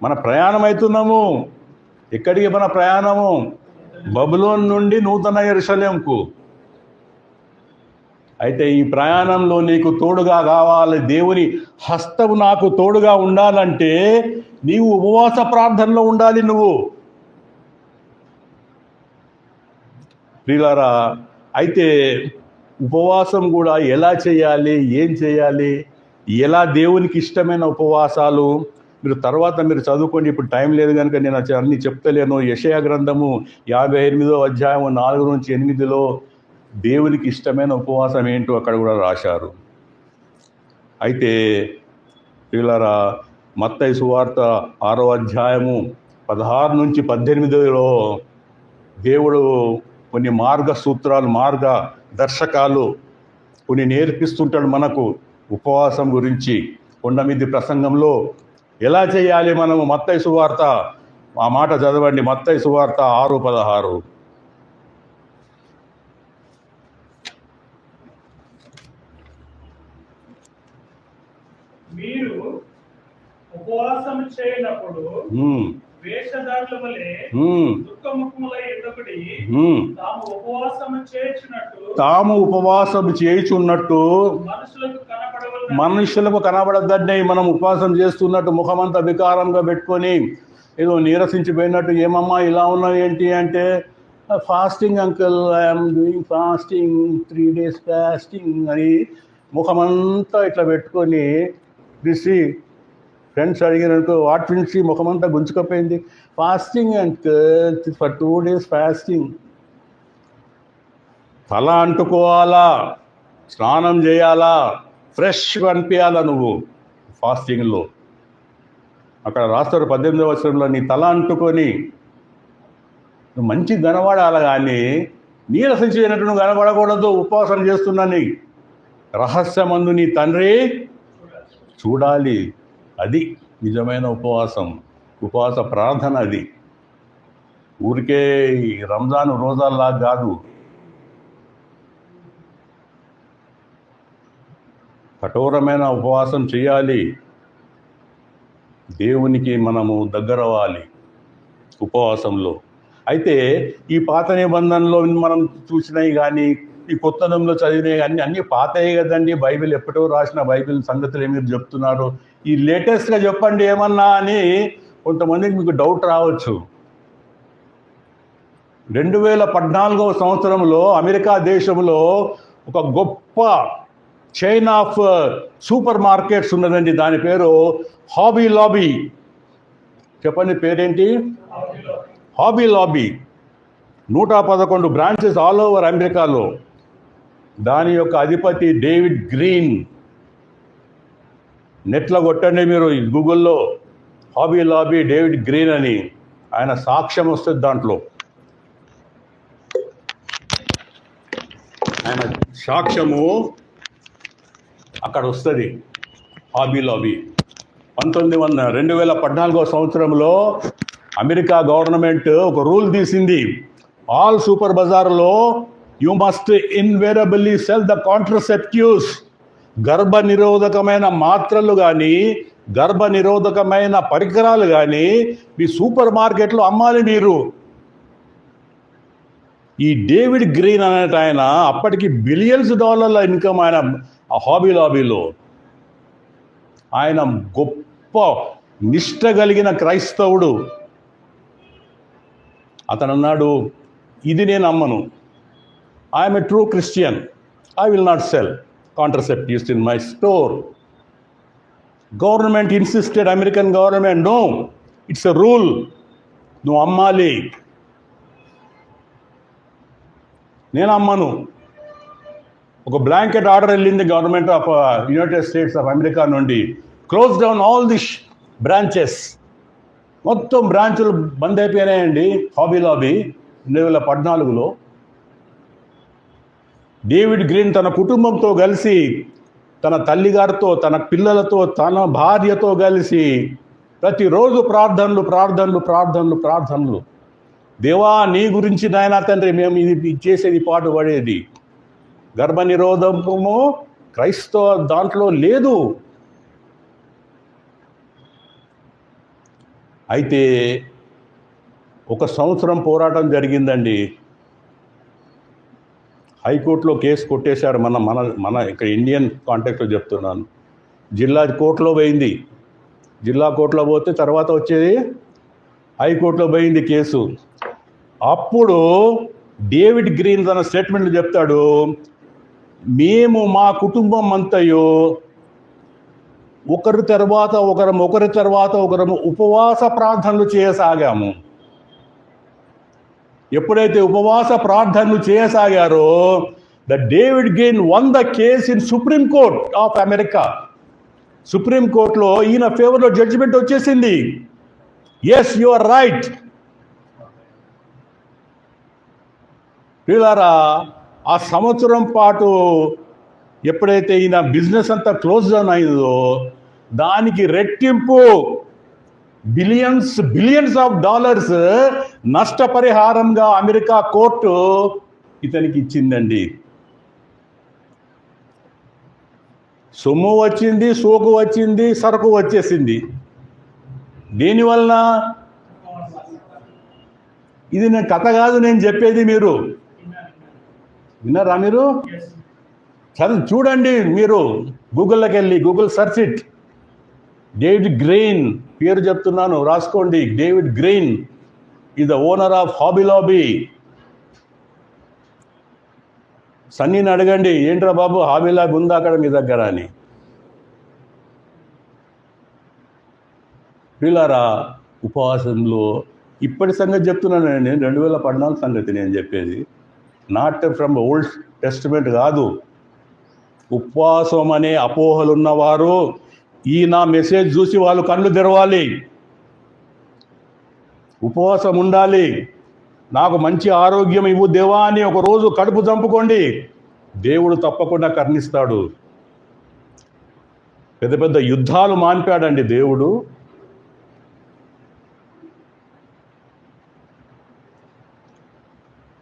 [SPEAKER 1] మన ప్రయాణం అవుతున్నాము. ఎక్కడికి మన ప్రయాణము? బబులోన్ నుండి నూతన యెరూషలేముకు. అయితే ఈ ప్రయాణంలో నీకు తోడుగా కావాలి, దేవుని హస్తము నాకు తోడుగా ఉండాలంటే నీవు ఉపవాస ప్రార్థనలో ఉండాలి. నువ్వు ప్రియులారా, అయితే ఉపవాసం కూడా ఎలా చేయాలి, ఏం చేయాలి, ఎలా దేవునికి ఇష్టమైన ఉపవాసాలు మీరు తర్వాత మీరు చదువుకోండి. ఇప్పుడు టైం లేదు కనుక నేను అన్నీ చెప్తలేను. యెషయా గ్రంథము 58వ అధ్యాయం 4 నుంచి 8లో దేవునికి ఇష్టమైన ఉపవాసం ఏంటో అక్కడ కూడా రాశారు. అయితే పిల్లరా, మత్తయి సువార్త 6వ అధ్యాయము 16 నుంచి 18లో దేవుడు కొన్ని మార్గ సూత్రాలు, మార్గ దర్శకాలు కొన్ని నేర్పిస్తుంటాడు మనకు ఉపవాసం గురించి. కొండ మీది ప్రసంగంలో ఎలా చేయాలి మనము? మత్తయి సువార్త ఆ మాట చదవండి. మత్తయి సువార్త 6:16.
[SPEAKER 2] మీరు ఉపవాసం చేయనప్పుడు వేషధారుల వలె దుఃఖముఖములై ఉండకుడి, తాము ఉపవాసం చేయుచున్నట్టు
[SPEAKER 1] మనుషులకు కనబడద్దండి. మనం ఉపవాసం చేస్తున్నట్టు ముఖమంతా వికారంగా పెట్టుకొని ఏదో నీరసించిపోయినట్టు, ఏమమ్మా ఇలా ఉన్నావు ఏంటి అంటే, fasting uncle, I'm doing fasting, 3 days fasting అని ముఖమంతా ఇట్లా పెట్టుకొని రిసి ఫ్రెండ్స్ అడిగినట్టు వాట్ ఫ్రెండ్స్ ముఖమంతా గుంజుకపోయింది. Fasting uncle, for 2 days fasting. తల అంటుకోవాలా, స్నానం చేయాలా, ఫ్రెష్గా అనిపించాలా నువ్వు ఫాస్టింగ్లో. అక్కడ రాస్తారు 18వ వచనంలో, నీ తల అంటుకొని నువ్వు మంచి కనబడాలి, కానీ నీరసించినట్టు కనబడకూడదు. ఉపవాసం చేస్తున్నాను, రహస్యమందు నీ తండ్రి చూడాలి. అది నిజమైన ఉపవాసం, ఉపవాస ప్రార్థన. అది ఊరికే రంజాన్ రోజాల్లా కాదు. కఠోరమైన ఉపవాసం చేయాలి. దేవునికి మనము దగ్గర అవ్వాలి ఉపవాసంలో. అయితే ఈ పాత నిబంధనలో మనం చూసినవి కానీ, ఈ కొత్త నిబంధనలో చదివినవి కానీ అన్నీ పాతయే కదండి. బైబిల్ ఎప్పుడో రాసిన బైబిల్ సంగతులు మీరు చెప్తున్నారు. ఈ లేటెస్ట్గా చెప్పండి ఏమన్నా అని కొంతమందికి మీకు డౌట్ రావచ్చు. 2014 సంవత్సరంలో అమెరికా దేశంలో ఒక గొప్ప చైన్ ఆఫ్ సూపర్ మార్కెట్స్ ఉన్నదండి. దాని పేరు హాబీ లాబీ. చెప్పండి పేరేంటి? Hobby lobby. 111 branches all over అమెరికాలో. దాని యొక్క అధిపతి డేవిడ్ గ్రీన్. నెట్లో కొట్టండి మీరు గూగుల్లో, హాబీ లాబీ డేవిడ్ గ్రీన్ అని. ఆయన సాక్ష్యం వస్తుంది దాంట్లో. ఆయన సాక్ష్యము అక్కడ వస్తుంది. హాబీ లాబీ 2014 సంవత్సరంలో అమెరికా గవర్నమెంట్ ఒక రూల్ తీసింది. ఆల్ సూపర్ బజార్లో you must invariably sell the contraceptives. గర్భ నిరోధకమైన మాత్రలు కానీ, గర్భ నిరోధకమైన పరికరాలు కానీ మీ సూపర్ మార్కెట్లో అమ్మాలి మీరు. ఈ డేవిడ్ గ్రీన్ అనేట ఆయన అప్పటికి బిలియన్స్ డాలర్ల ఇన్కమ్ ఆయన ఆ హాబీ లాబీలో. ఆయన గొప్ప నిష్ట కలిగిన క్రైస్తవుడు. అతను అన్నాడు, ఇది నేను అమ్మను. I'm a true Christian. I will not sell contraceptives in my store. Government insisted, American government, no, it's a rule, నువ్వు అమ్మాలి. నేను అమ్మను. ఒక బ్లాంకెట్ ఆర్డర్ వెళ్ళింది government of United States of America నుండి. Close down all this branches. మొత్తం బ్రాంచులు బంద్ అయిపోయినాయండి హాబీ లాబీ 2014లో. డేవిడ్ గ్రీన్ తన కుటుంబంతో కలిసి, తన తల్లిగారితో, తన పిల్లలతో, తన భార్యతో కలిసి ప్రతిరోజు ప్రార్థనలు ప్రార్థనలు ప్రార్థనలు ప్రార్థనలు. దేవా నీ గురించి నాయనా తండ్రి మేము ఇది చేసేది, పాటు పడేది. గర్భ నిరోధకము క్రైస్తవ దాంట్లో లేదు. అయితే 1 సంవత్సరం పోరాటం జరిగిందండి. హైకోర్టులో కేసు కొట్టేశారు. మన మన మన ఇక్కడ ఇండియన్ కాంటెక్స్లో చెప్తున్నాను. జిల్లా కోర్టులో పోయింది. జిల్లా కోర్టులో పోతే తర్వాత వచ్చేది హైకోర్టులో పోయింది కేసు. అప్పుడు డేవిడ్ గ్రీన్ తన స్టేట్మెంట్లు చెప్తాడు, మేము మా కుటుంబం అంతయో ఒకరి తర్వాత ఒకరము ఉపవాస ప్రార్థనలు చేయసాగాము. ఎప్పుడైతే ఉపవాస ప్రార్థనలు చేయసాగారో the David Green won the case in supreme court of America. Supreme కోర్టులో ఈయన ఫేవర్లో జడ్జిమెంట్ వచ్చేసింది. Yes, you are right. వీళ్ళారా ఆ సంవత్సరం పాటు ఎప్పుడైతే ఈయన బిజినెస్ అంతా క్లోజ్ డౌన్ అయిందో దానికి రెట్టింపు బిలియన్స్ ఆఫ్ డాలర్స్ నష్టపరిహారంగా అమెరికా కోర్టు ఇతనికి ఇచ్చిందండి. సొమ్ము వచ్చింది, సోకు వచ్చింది, సరుకు వచ్చేసింది. దీనివలన ఇది నేను కథ కాదు, నేను చెప్పేది. మీరు విన్నారా? మీరు చూడండి, మీరు గూగుల్లోకి వెళ్ళి Google search it. David Green పేరు చెప్తున్నాను, రాసుకోండి. David Green is the owner of Hobby Lobby. సన్నీని అడగండి, ఏంట్రా బాబు హాబీ లాబీ ఉందా అక్కడ మీ దగ్గర అని. వీళ్ళారా ఉపవాసంలో ఇప్పటి సంగతి చెప్తున్నాను నేను, 2014 సంగతి నేను చెప్పేది. నాట్ ఫ్రమ్ ఓల్డ్ టెస్టిమెంట్ కాదు. ఉపవాసం అనే అపోహలు ఉన్నవారు ఈ నా మెసేజ్ చూసి వాళ్ళు కళ్ళు తెరవాలి. ఉపవాసం ఉండాలి. నాకు మంచి ఆరోగ్యం ఇవ్వు దేవా అని ఒక రోజు కడుపు చంపుకోండి, దేవుడు తప్పకుండా కరుణిస్తాడు. పెద్ద పెద్ద యుద్ధాలు మాన్పాడండి దేవుడు.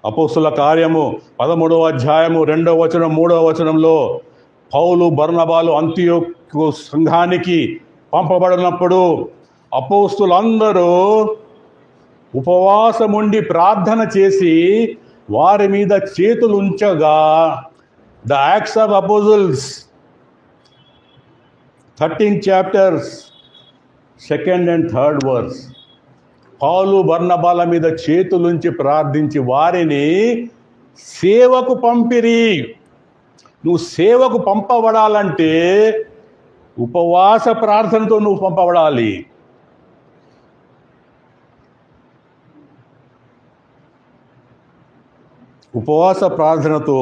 [SPEAKER 1] అపోస్తుల కార్యము 13వ అధ్యాయము 2వ వచనం 3వ వచనంలో పౌలు బర్నబాలు అంతియోకు సంఘానికి పంపబడినప్పుడు అపోస్తులందరూ ఉపవాసముండి ప్రార్థన చేసి వారి మీద చేతులు ఉంచగా, the Acts of Apostles 13 chapters 2nd and 3rd verse, Paul బర్నబాల మీద చేతులుంచి ప్రార్థించి వారిని సేవకు పంపిరి. నువ్వు సేవకు పంపబడాలంటే ఉపవాస ప్రార్థనతో నువ్వు పంపబడాలి. ఉపవాస ప్రార్థనతో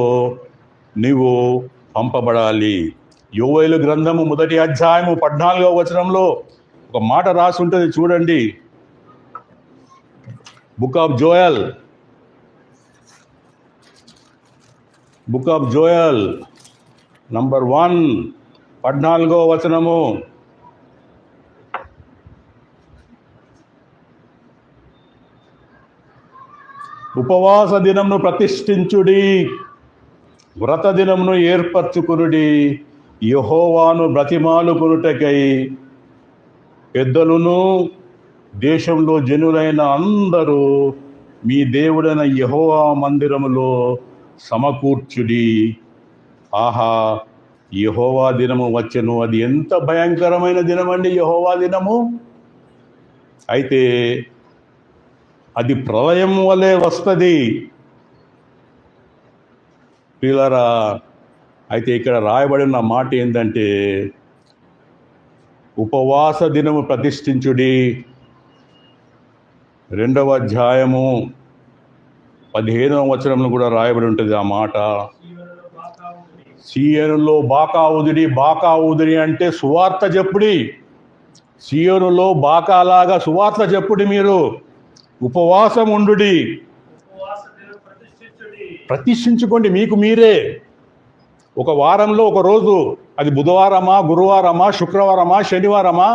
[SPEAKER 1] నీవు పంపబడాలి. యోవేలు గ్రంథము 1వ అధ్యాయము 14వ వచనంలో ఒక మాట రాసి ఉంటుంది చూడండి. బుక్ ఆఫ్ జోయల్ నంబర్ 1 14వ వచనము. ఉపవాస దినమును ప్రతిష్ఠించుడి, వ్రత దినమును ఏర్పరచుకునుడి, యెహోవాను బ్రతిమాలుకొనుటకై పెద్దలను దేశంలో జనులైన అందరూ మీ దేవుడైన యెహోవా మందిరములో సమకూర్చుడి. ఆహా, యెహోవా దినము వచ్చెను. అది ఎంత భయంకరమైన దినమండి యెహోవా దినము. అయితే అది ప్రళయం వలె వస్తుంది పిల్లరా. అయితే ఇక్కడ రాయబడిన మాట ఏంటంటే ఉపవాస దినము ప్రతిష్ఠించుడి. 2వ అధ్యాయము 15వ వచనంలో కూడా రాయబడి ఉంటుంది ఆ మాట. సీయోనులో బాకా ఊదిడి. బాకా ఊదిడి అంటే సువార్త చెప్పుడి. సీయోనులో బాకాలాగా సువార్త చెప్పుడి. మీరు ఉపవాసం ఉండుడి, ప్రతిష్ఠించుకోండి మీకు మీరే. ఒక వారంలో ఒక రోజు, అది బుధవారమా, గురువారమా, శుక్రవారమా, శనివారమా,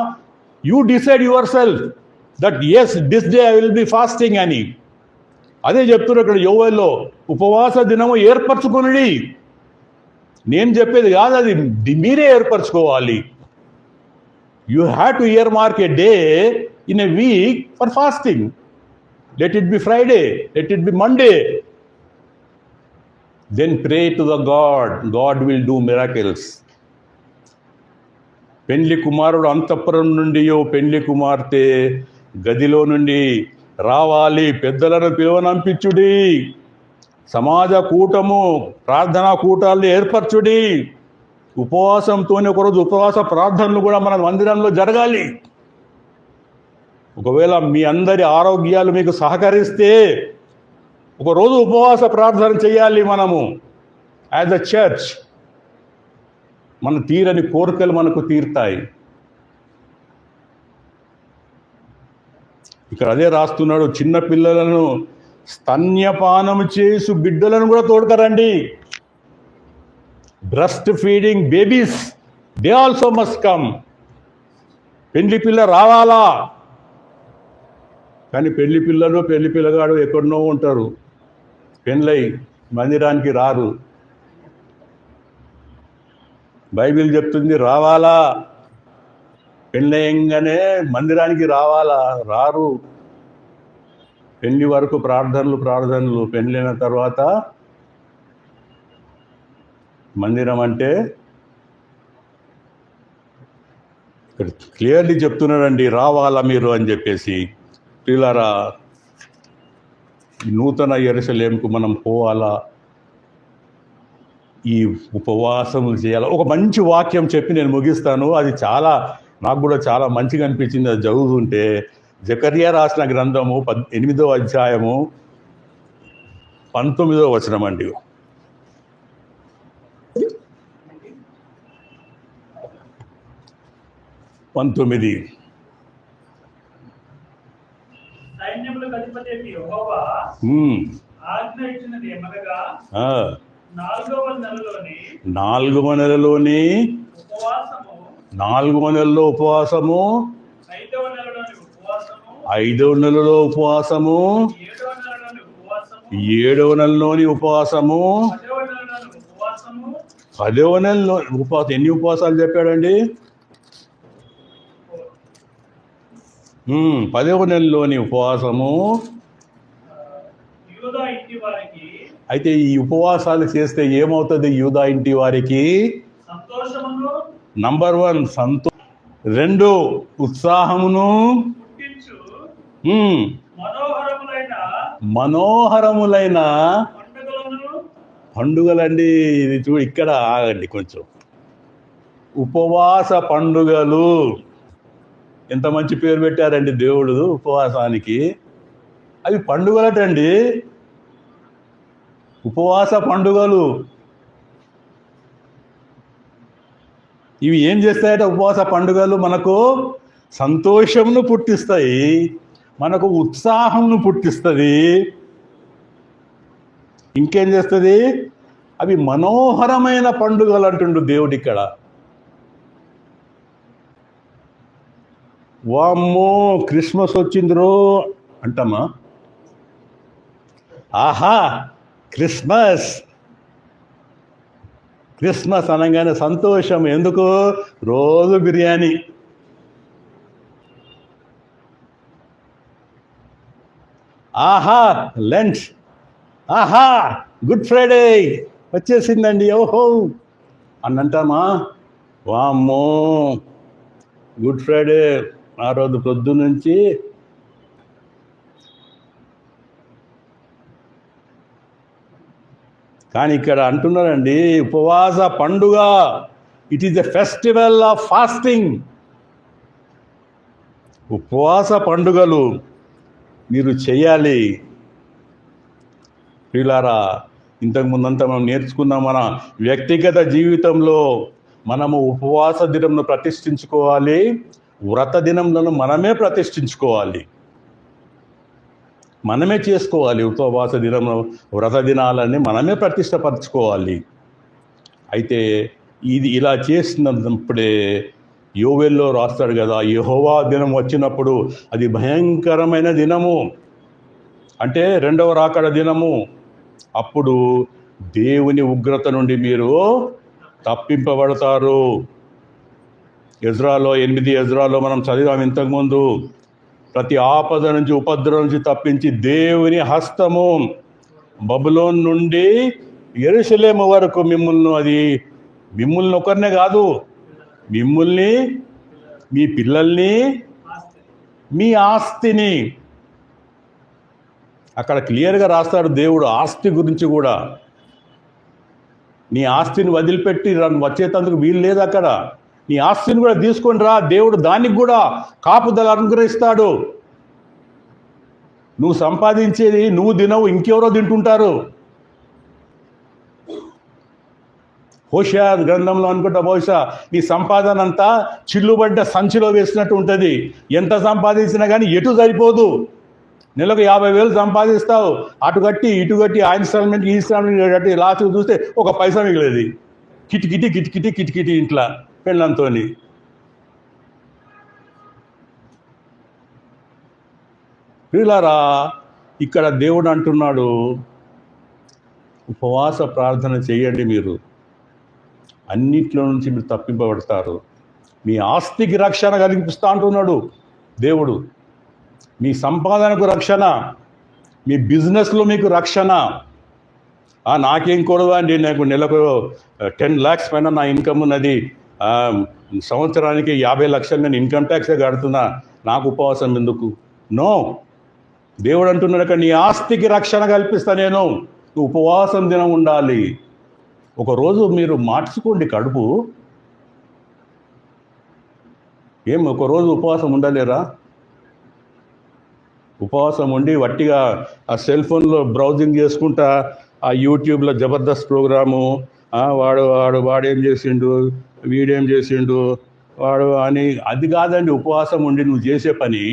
[SPEAKER 1] you decide yourself that yes this day I will be fasting అని. అదే చెప్తున్నారు ఇక్కడ యోవేల్లో, ఉపవాస దినము ఏర్పరచుకుని. నేను చెప్పేది కాదు, అది మీరే ఏర్పరచుకోవాలి. You have to earmark a day in a week for fasting. Let it be Friday, let it be Monday. Then pray to the God. God will do miracles. పెండ్లి కుమారుడు అంతఃపురం నుండి పెండ్లి కుమార్తె గదిలో నుండి రావాలి. పెద్దలను పిలువనంపించుడి. సమాజ కూటము, ప్రార్థనా కూటాలను ఏర్పరచుడి. ఉపవాసంతోనే ఒకరోజు ఉపవాస ప్రార్థనలు కూడా మన మందిరంలో జరగాలి. ఒకవేళ మీ అందరి ఆరోగ్యాలు మీకు సహకరిస్తే ఒకరోజు ఉపవాస ప్రార్థన చేయాలి మనము యాజ్ అ చర్చ్. మన తీరని కోరికలు మనకు తీరుతాయి. ఇక్కడ అదే రాస్తున్నాడు, చిన్న పిల్లలను స్తన్యపానం చేసు బిడ్డలను కూడా తోడుకరండి. Breast feeding babies, they also must come. పెళ్లి పిల్ల రావాలా, కానీ పెళ్లి పిల్లలు పెళ్లి పిల్లగాడు ఎక్కడనో ఉంటారు. పెళ్ళై మందిరానికి రారు. బైబిల్ చెప్తుంది రావాలా, పెళ్ళయంగానే మందిరానికి రావాలా, రారు. పెళ్లి వరకు ప్రార్థనలు, పెళ్ళైన తర్వాత మందిరం అంటే ఇక్కడ క్లియర్లీ చెప్తున్నాడండి, రావాలా మీరు అని చెప్పేసి. ప్రియులారా, ఈ నూతన యెరూషలేముకు మనం పోవాలా, ఈ ఉపవాసములు చేయాలా. ఒక మంచి వాక్యం చెప్పి నేను ముగిస్తాను. అది నాకు కూడా చాలా మంచిగా అనిపించింది అది చదువుతుంటే. జకర్యా రాసిన గ్రంథము 8వ అధ్యాయము 19వ వచనం అండి.
[SPEAKER 2] సైన్యములకు అధిపతి యెహోవా
[SPEAKER 1] ఉమ్,
[SPEAKER 2] ఆజ్ఞ ఇచ్చినది ఏమనగా
[SPEAKER 1] ఆ,
[SPEAKER 2] 4వ నెలలోని
[SPEAKER 1] 4వ నెలలోని
[SPEAKER 2] ఉపవాసము,
[SPEAKER 1] 4వ నెలలో ఉపవాసము,
[SPEAKER 2] 5వ నెలలోని ఉపవాసము,
[SPEAKER 1] 5వ నెలలో ఉపవాసము,
[SPEAKER 2] 7వ నెలలోని ఉపవాసము,
[SPEAKER 1] 7వ నెలలోని ఉపవాసము,
[SPEAKER 2] 10వ నెలలోని ఉపవాసము,
[SPEAKER 1] 10వ నెలలో ఉపవాసం. ఎన్ని ఉపవాసాలు చెప్పాడండి? 10వ నెలలోని ఉపవాసము.
[SPEAKER 2] యూదా ఇంటి వారికి
[SPEAKER 1] అయితే ఈ ఉపవాసాలు చేస్తే ఏమవుతుంది? యూదా ఇంటి వారికి
[SPEAKER 2] సంతోషమును
[SPEAKER 1] నంబర్ 1 2 ఉత్సాహమును,
[SPEAKER 2] పుట్టించు
[SPEAKER 1] ఉమ్,
[SPEAKER 2] మనోహరములైన
[SPEAKER 1] మనోహరములైన
[SPEAKER 2] పండుగలను
[SPEAKER 1] పండుగలండి. ఇది ఇక్కడ ఆగండి కొంచెం. ఉపవాస పండుగలు, ఎంత మంచి పేరు పెట్టారండి దేవుడు ఉపవాసానికి. అవి పండుగలటండి, ఉపవాస పండుగలు. ఇవి ఏం చేస్తాయట? ఉపవాస పండుగలు మనకు సంతోషమును పుట్టిస్తాయి, మనకు ఉత్సాహంను పుట్టిస్తుంది. ఇంకేం చేస్తుంది? అవి మనోహరమైన పండుగలు అంటుండు దేవుడు ఇక్కడ. వామ్మో క్రిస్మస్ వచ్చిందిరో అంటామా? ఆహా క్రిస్మస్, క్రిస్మస్ అనగానే సంతోషం. ఎందుకు? రోజు బిర్యానీ. ఆహా లెంట్, ఆహా గుడ్ ఫ్రైడే వచ్చేసిందండి, ఓహో అని అంటామా? వామ్మో గుడ్ ఫ్రైడే ఆ రోజు పొద్దు నుంచి కానీ ఇక్కడ అంటున్నారండి ఉపవాస పండుగ. It is a festival of fasting. ఉపవాస పండుగలు మీరు చేయాలి ప్రియులారా. ఇంతకుముందంతా మనం నేర్చుకున్నాం. మన వ్యక్తిగత జీవితంలో మనము ఉపవాస దినంను ప్రతిష్ఠించుకోవాలి, వ్రత దినంలను మనమే ప్రతిష్ఠించుకోవాలి, మనమే చేసుకోవాలి. ఉపవాస దినం, వ్రత దినాలన్నీ మనమే ప్రతిష్టపరచుకోవాలి. అయితే ఇది ఇలా చేసినప్పుడే యోవేల్లో రాస్తాడు కదా, యెహోవా దినం వచ్చినప్పుడు అది భయంకరమైన దినము, అంటే 2వ రాకడ దినము. అప్పుడు దేవుని ఉగ్రత నుండి మీరు తప్పింపబడతారు. ఎజ్రాలో 8 ఎజ్రాలో మనం చదివాం ఇంతకుముందు. ప్రతి ఆపద నుంచి, ఉపద్రవం నుంచి తప్పించి దేవుని హస్తము బబులోన్ నుండి యెరూషలేము వరకు మిమ్మల్ని ఒకరినే కాదు, మిమ్మల్ని, మీ పిల్లల్ని, మీ ఆస్తిని. అక్కడ క్లియర్గా రాస్తాడు దేవుడు ఆస్తి గురించి కూడా. నీ ఆస్తిని వదిలిపెట్టి వచ్చేటందుకు వీలు లేదు అక్కడ. నీ ఆస్తిని కూడా తీసుకొని రా, దేవుడు దానికి కూడా కాపుదల అనుగ్రహిస్తాడు. నువ్వు సంపాదించేది నువ్వు తినవు, ఇంకెవరో తింటుంటారు. హోషేయ గ్రంథంలో అనుకుంటా బహుశా నీ సంపాదన అంతా చిల్లుబడ్డ సంచిలో వేసినట్టు ఉంటుంది. ఎంత సంపాదించినా కానీ ఎటు సరిపోదు. నెలకు 50,000 సంపాదిస్తావు, అటు కట్టి ఇటు కట్టి ఆ ఇన్స్టాల్మెంట్ ఈ ఇన్స్టాల్మెంట్ కట్టి లాస్ట్ చూస్తే ఒక పైసా మిగిలేదు. కిటికిటి కిటికిటి కిటికిటి ఇంట్లో పెళ్ళంతో. ప్రియులారా, ఇక్కడ దేవుడు అంటున్నాడు ఉపవాస ప్రార్థన చేయండి, మీరు అన్నిట్లో నుంచి మీరు తప్పింపబడతారు. మీ ఆస్తికి రక్షణ కలిగిస్తా అంటున్నాడు దేవుడు. మీ సంపాదనకు రక్షణ, మీ బిజినెస్లో మీకు రక్షణ. నాకేం కూడదు అండి, నాకు నెలకు 10 lakhs పైన నా ఇన్కమ్ ఉన్నది, సంవత్సరానికి 50 లక్షలు నేను ఇన్కమ్ ట్యాక్సే కడుతున్నా, నాకు ఉపవాసం ఎందుకు? నో, దేవుడు అంటున్నాడు అక్కడ నీ ఆస్తికి రక్షణ కల్పిస్తా నేను, నువ్వు ఉపవాసం దినం ఉండాలి. ఒకరోజు మీరు మార్చుకోండి కడుపు. ఒకరోజు ఉపవాసం ఉండలేరా? ఉపవాసం ఉండి వట్టిగా ఆ సెల్ ఫోన్లో బ్రౌజింగ్ చేసుకుంటా ఆ యూట్యూబ్లో జబర్దస్త్ ప్రోగ్రాము, వాడేం చేసిండు, వీడేం చేసిండు వాడు అని, అది కాదండి ఉపవాసం ఉండి నువ్వు చేసే పని.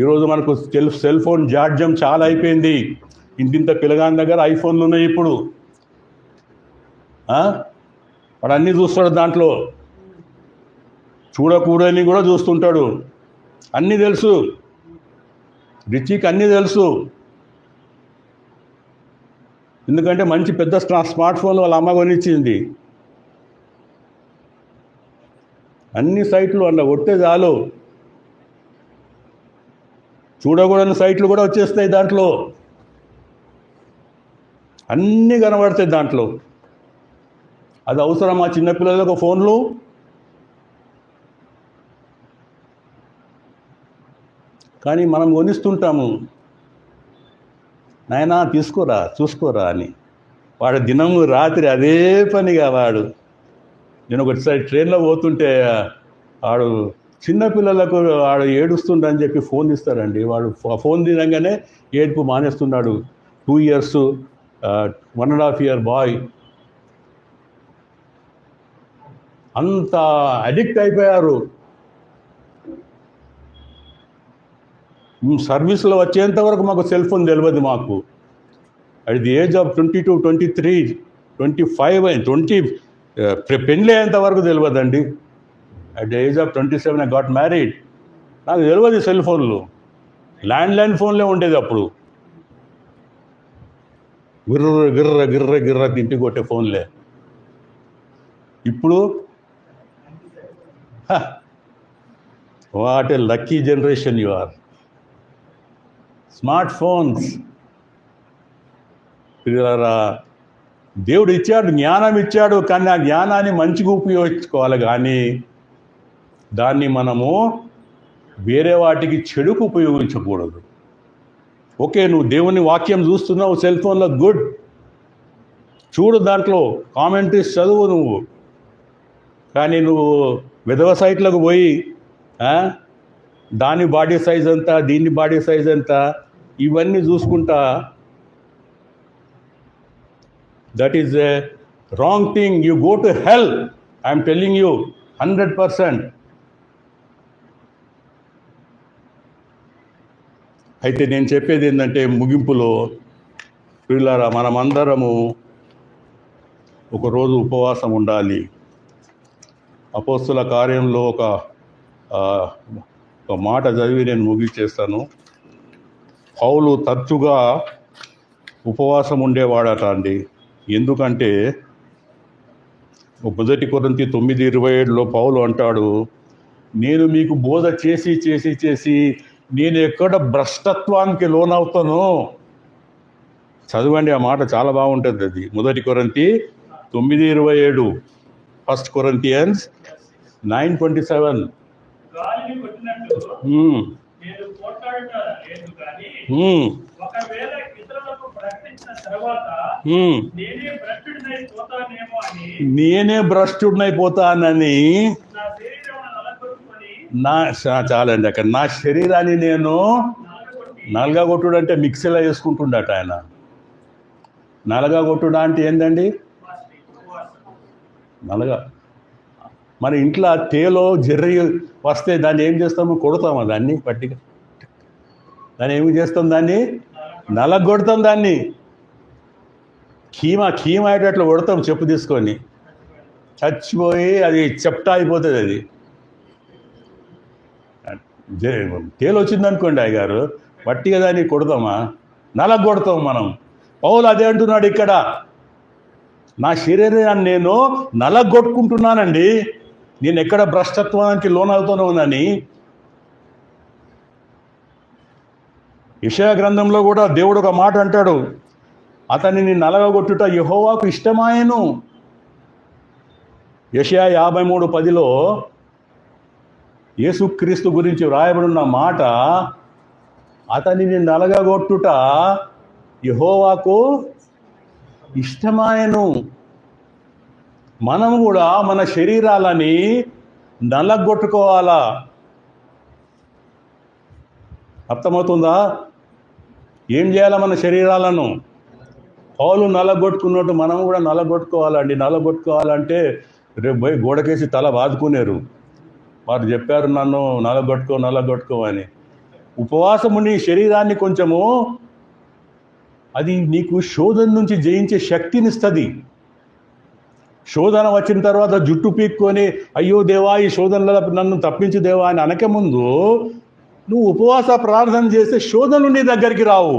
[SPEAKER 1] ఈరోజు మనకు సెల్ ఫోన్ జాడ్యం చాలా అయిపోయింది. ఇంతింత పిల్లగాని దగ్గర ఐఫోన్లు ఉన్నాయి ఇప్పుడు. వాడు అన్నీ చూస్తాడు, దాంట్లో చూడకూడని కూడా చూస్తుంటాడు. అన్నీ తెలుసు, రిచికి అన్నీ తెలుసు. ఎందుకంటే మంచి పెద్ద స్మార్ట్ ఫోన్ వాళ్ళ అమ్మ కొనిచ్చింది. అన్ని సైట్లు అలా కొట్టే చాలు, చూడకూడని సైట్లు కూడా వచ్చేస్తాయి దాంట్లో, అన్నీ కనబడతాయి దాంట్లో. అది అవసరమా చిన్నపిల్లలకు ఫోన్లు? కానీ మనం కొనిస్తుంటాము, నాయనా తీసుకోరా చూసుకోరా అని. వాడు దినము రాత్రి అదే పనిగా వాడు. నేను ఒకసారి ట్రైన్లో పోతుంటే వాడు చిన్నపిల్లలకు వాడు ఏడుస్తుండని చెప్పి ఫోన్ ఇస్తారండి. వాడు ఫోన్ తినగానే ఏడుపు మానేస్తున్నాడు. 2 years 1.5 year బాయ్. అంత అడిక్ట్ అయిపోయారు. సర్వీస్లో వచ్చేంత వరకు మాకు సెల్ ఫోన్ తెలియదు. మాకు అట్ ది ఏజ్ ఆఫ్ 22, 23, 25 20 పెళ్ళి అయ్యేంత వరకు తెలియదండి. At the age of 27 I got married. నాకు తెలియదు సెల్ ఫోన్లు. ల్యాండ్లైన్ ఫోన్లే ఉండేది అప్పుడు. గిర్ర గిర్ర గిర్ర గిర్ర తింటి కొట్టే ఫోన్లే. ఇప్పుడు what a lucky generation you are. Smart phones. పిల్లరా, దేవుడు ఇచ్చాడు, జ్ఞానం ఇచ్చాడు, కానీ ఆ జ్ఞానాన్ని మంచిగా ఉపయోగించుకోవాలి. కానీ దాన్ని మనము వేరే వాటికి చెడుకు ఉపయోగించకూడదు. ఓకే, నువ్వు దేవుని వాక్యం చూస్తున్నావు సెల్ ఫోన్లో, గుడ్, చూడు, దాంట్లో కామెంటరీస్ చదువు నువ్వు. కానీ నువ్వు విధవ సైట్లకు పోయి దాని బాడీ సైజ్ ఎంత, దీని బాడీ సైజ్ ఎంత, ఇవన్నీ చూసుకుంటా, that is a wrong thing. You go to hell. I'm telling you 100%. అయితే నేను చెప్పేది ఏంటంటే ముగింపులో, పిల్లరా, మనమందరము ఒకరోజు ఉపవాసం ఉండాలి. అపోస్తుల కార్యంలో ఒక మాట చదివి నేను ముగించేస్తాను. పౌలు తరచుగా ఉపవాసం ఉండేవాడట అండి. ఎందుకంటే 1 కొరింథీ 9:27 పౌలు అంటాడు, నేను మీకు బోధ చేసి చేసి చేసి నేను ఎక్కడ భ్రష్టత్వానికి లోనవుతాను. చదవండి, ఆ మాట చాలా బాగుంటుంది. అది 1 కొరింథీ 9:27, 1 Corinthians 9:27.
[SPEAKER 2] గాలిని కొట్టినట్టు నేను పోట్లాడట లేదు, కానీ ఒకవేళ ఇతరులకు ప్రకటించిన తర్వాత నేనే భ్రష్టుడినైపోతానని చాలండి. అక్కడ నా శరీరాన్ని నేను నలగగొట్టుడు అంటే మిక్సీలో వేసుకుంటుండట ఆయన. నలగగొట్టుడు అంటే ఏందండి? మన ఇంట్లో తేలో జర్రి వస్తే దాన్ని ఏం చేస్తాము? కొడతామా దాన్ని పట్టిగా? దాన్ని ఏమి చేస్తాం? దాన్ని నలగొడతాం. దాన్ని కీమా అయ్యేటట్లు కొడతాం చెప్పు తీసుకొని. చచ్చిపోయి అది చెప్తా అయిపోతుంది. అది తేలు వచ్చిందనుకోండి అయ్యగారు, పట్టిగా దాన్ని కొడతామా? నలగొడతాం మనం. పౌలు అదే అంటున్నాడు ఇక్కడ, నా శరీరాన్ని నేను నలగొట్టుకుంటున్నానండి, నేను ఎక్కడ భ్రష్టత్వానికి లోనవుతున్నానని. యెషయా గ్రంథంలో కూడా దేవుడు ఒక మాట అంటాడు, అతనిని నలగగొట్టుట యెహోవాకు ఇష్టమాయెను. యెషయా 53:10 యేసుక్రీస్తు గురించి వ్రాయబడిన మాట, అతనిని నలగగొట్టుట యెహోవాకు ఇష్టమాయెను. మనం కూడా మన శరీరాలని నలగొట్టుకోవాలా. అర్థమవుతుందా? ఏం చేయాలా మన శరీరాలను? పౌలు నలగొట్టుకున్నట్టు మనం కూడా నలగొట్టుకోవాలండి. నలగొట్టుకోవాలంటే రేపు పోయి గోడకేసి తల బాదుకునేరు. వారు చెప్పారు నన్ను నలగొట్టుకో అని. ఉపవాసము నీ శరీరాన్ని కొంచెము అది నీకు శోధన నుంచి జయించే శక్తినిస్తుంది. శోధన వచ్చిన తర్వాత జుట్టు పీక్కొని అయ్యో దేవా ఈ శోధనలో నన్ను తప్పించు దేవా అని అనక ముందు నువ్వు ఉపవాస ప్రార్థన చేస్తే శోధనలు నీ దగ్గరికి రావు,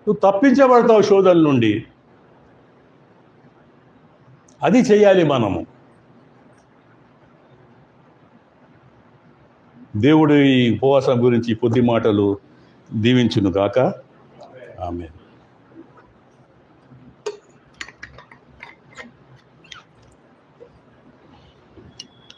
[SPEAKER 2] నువ్వు తప్పించబడతావు శోధన నుండి. అది చెయ్యాలి మనము. దేవుడు ఈ ఉపవాసం గురించి కొద్ది మాటలు దీవించును గాక. ఆమేన్.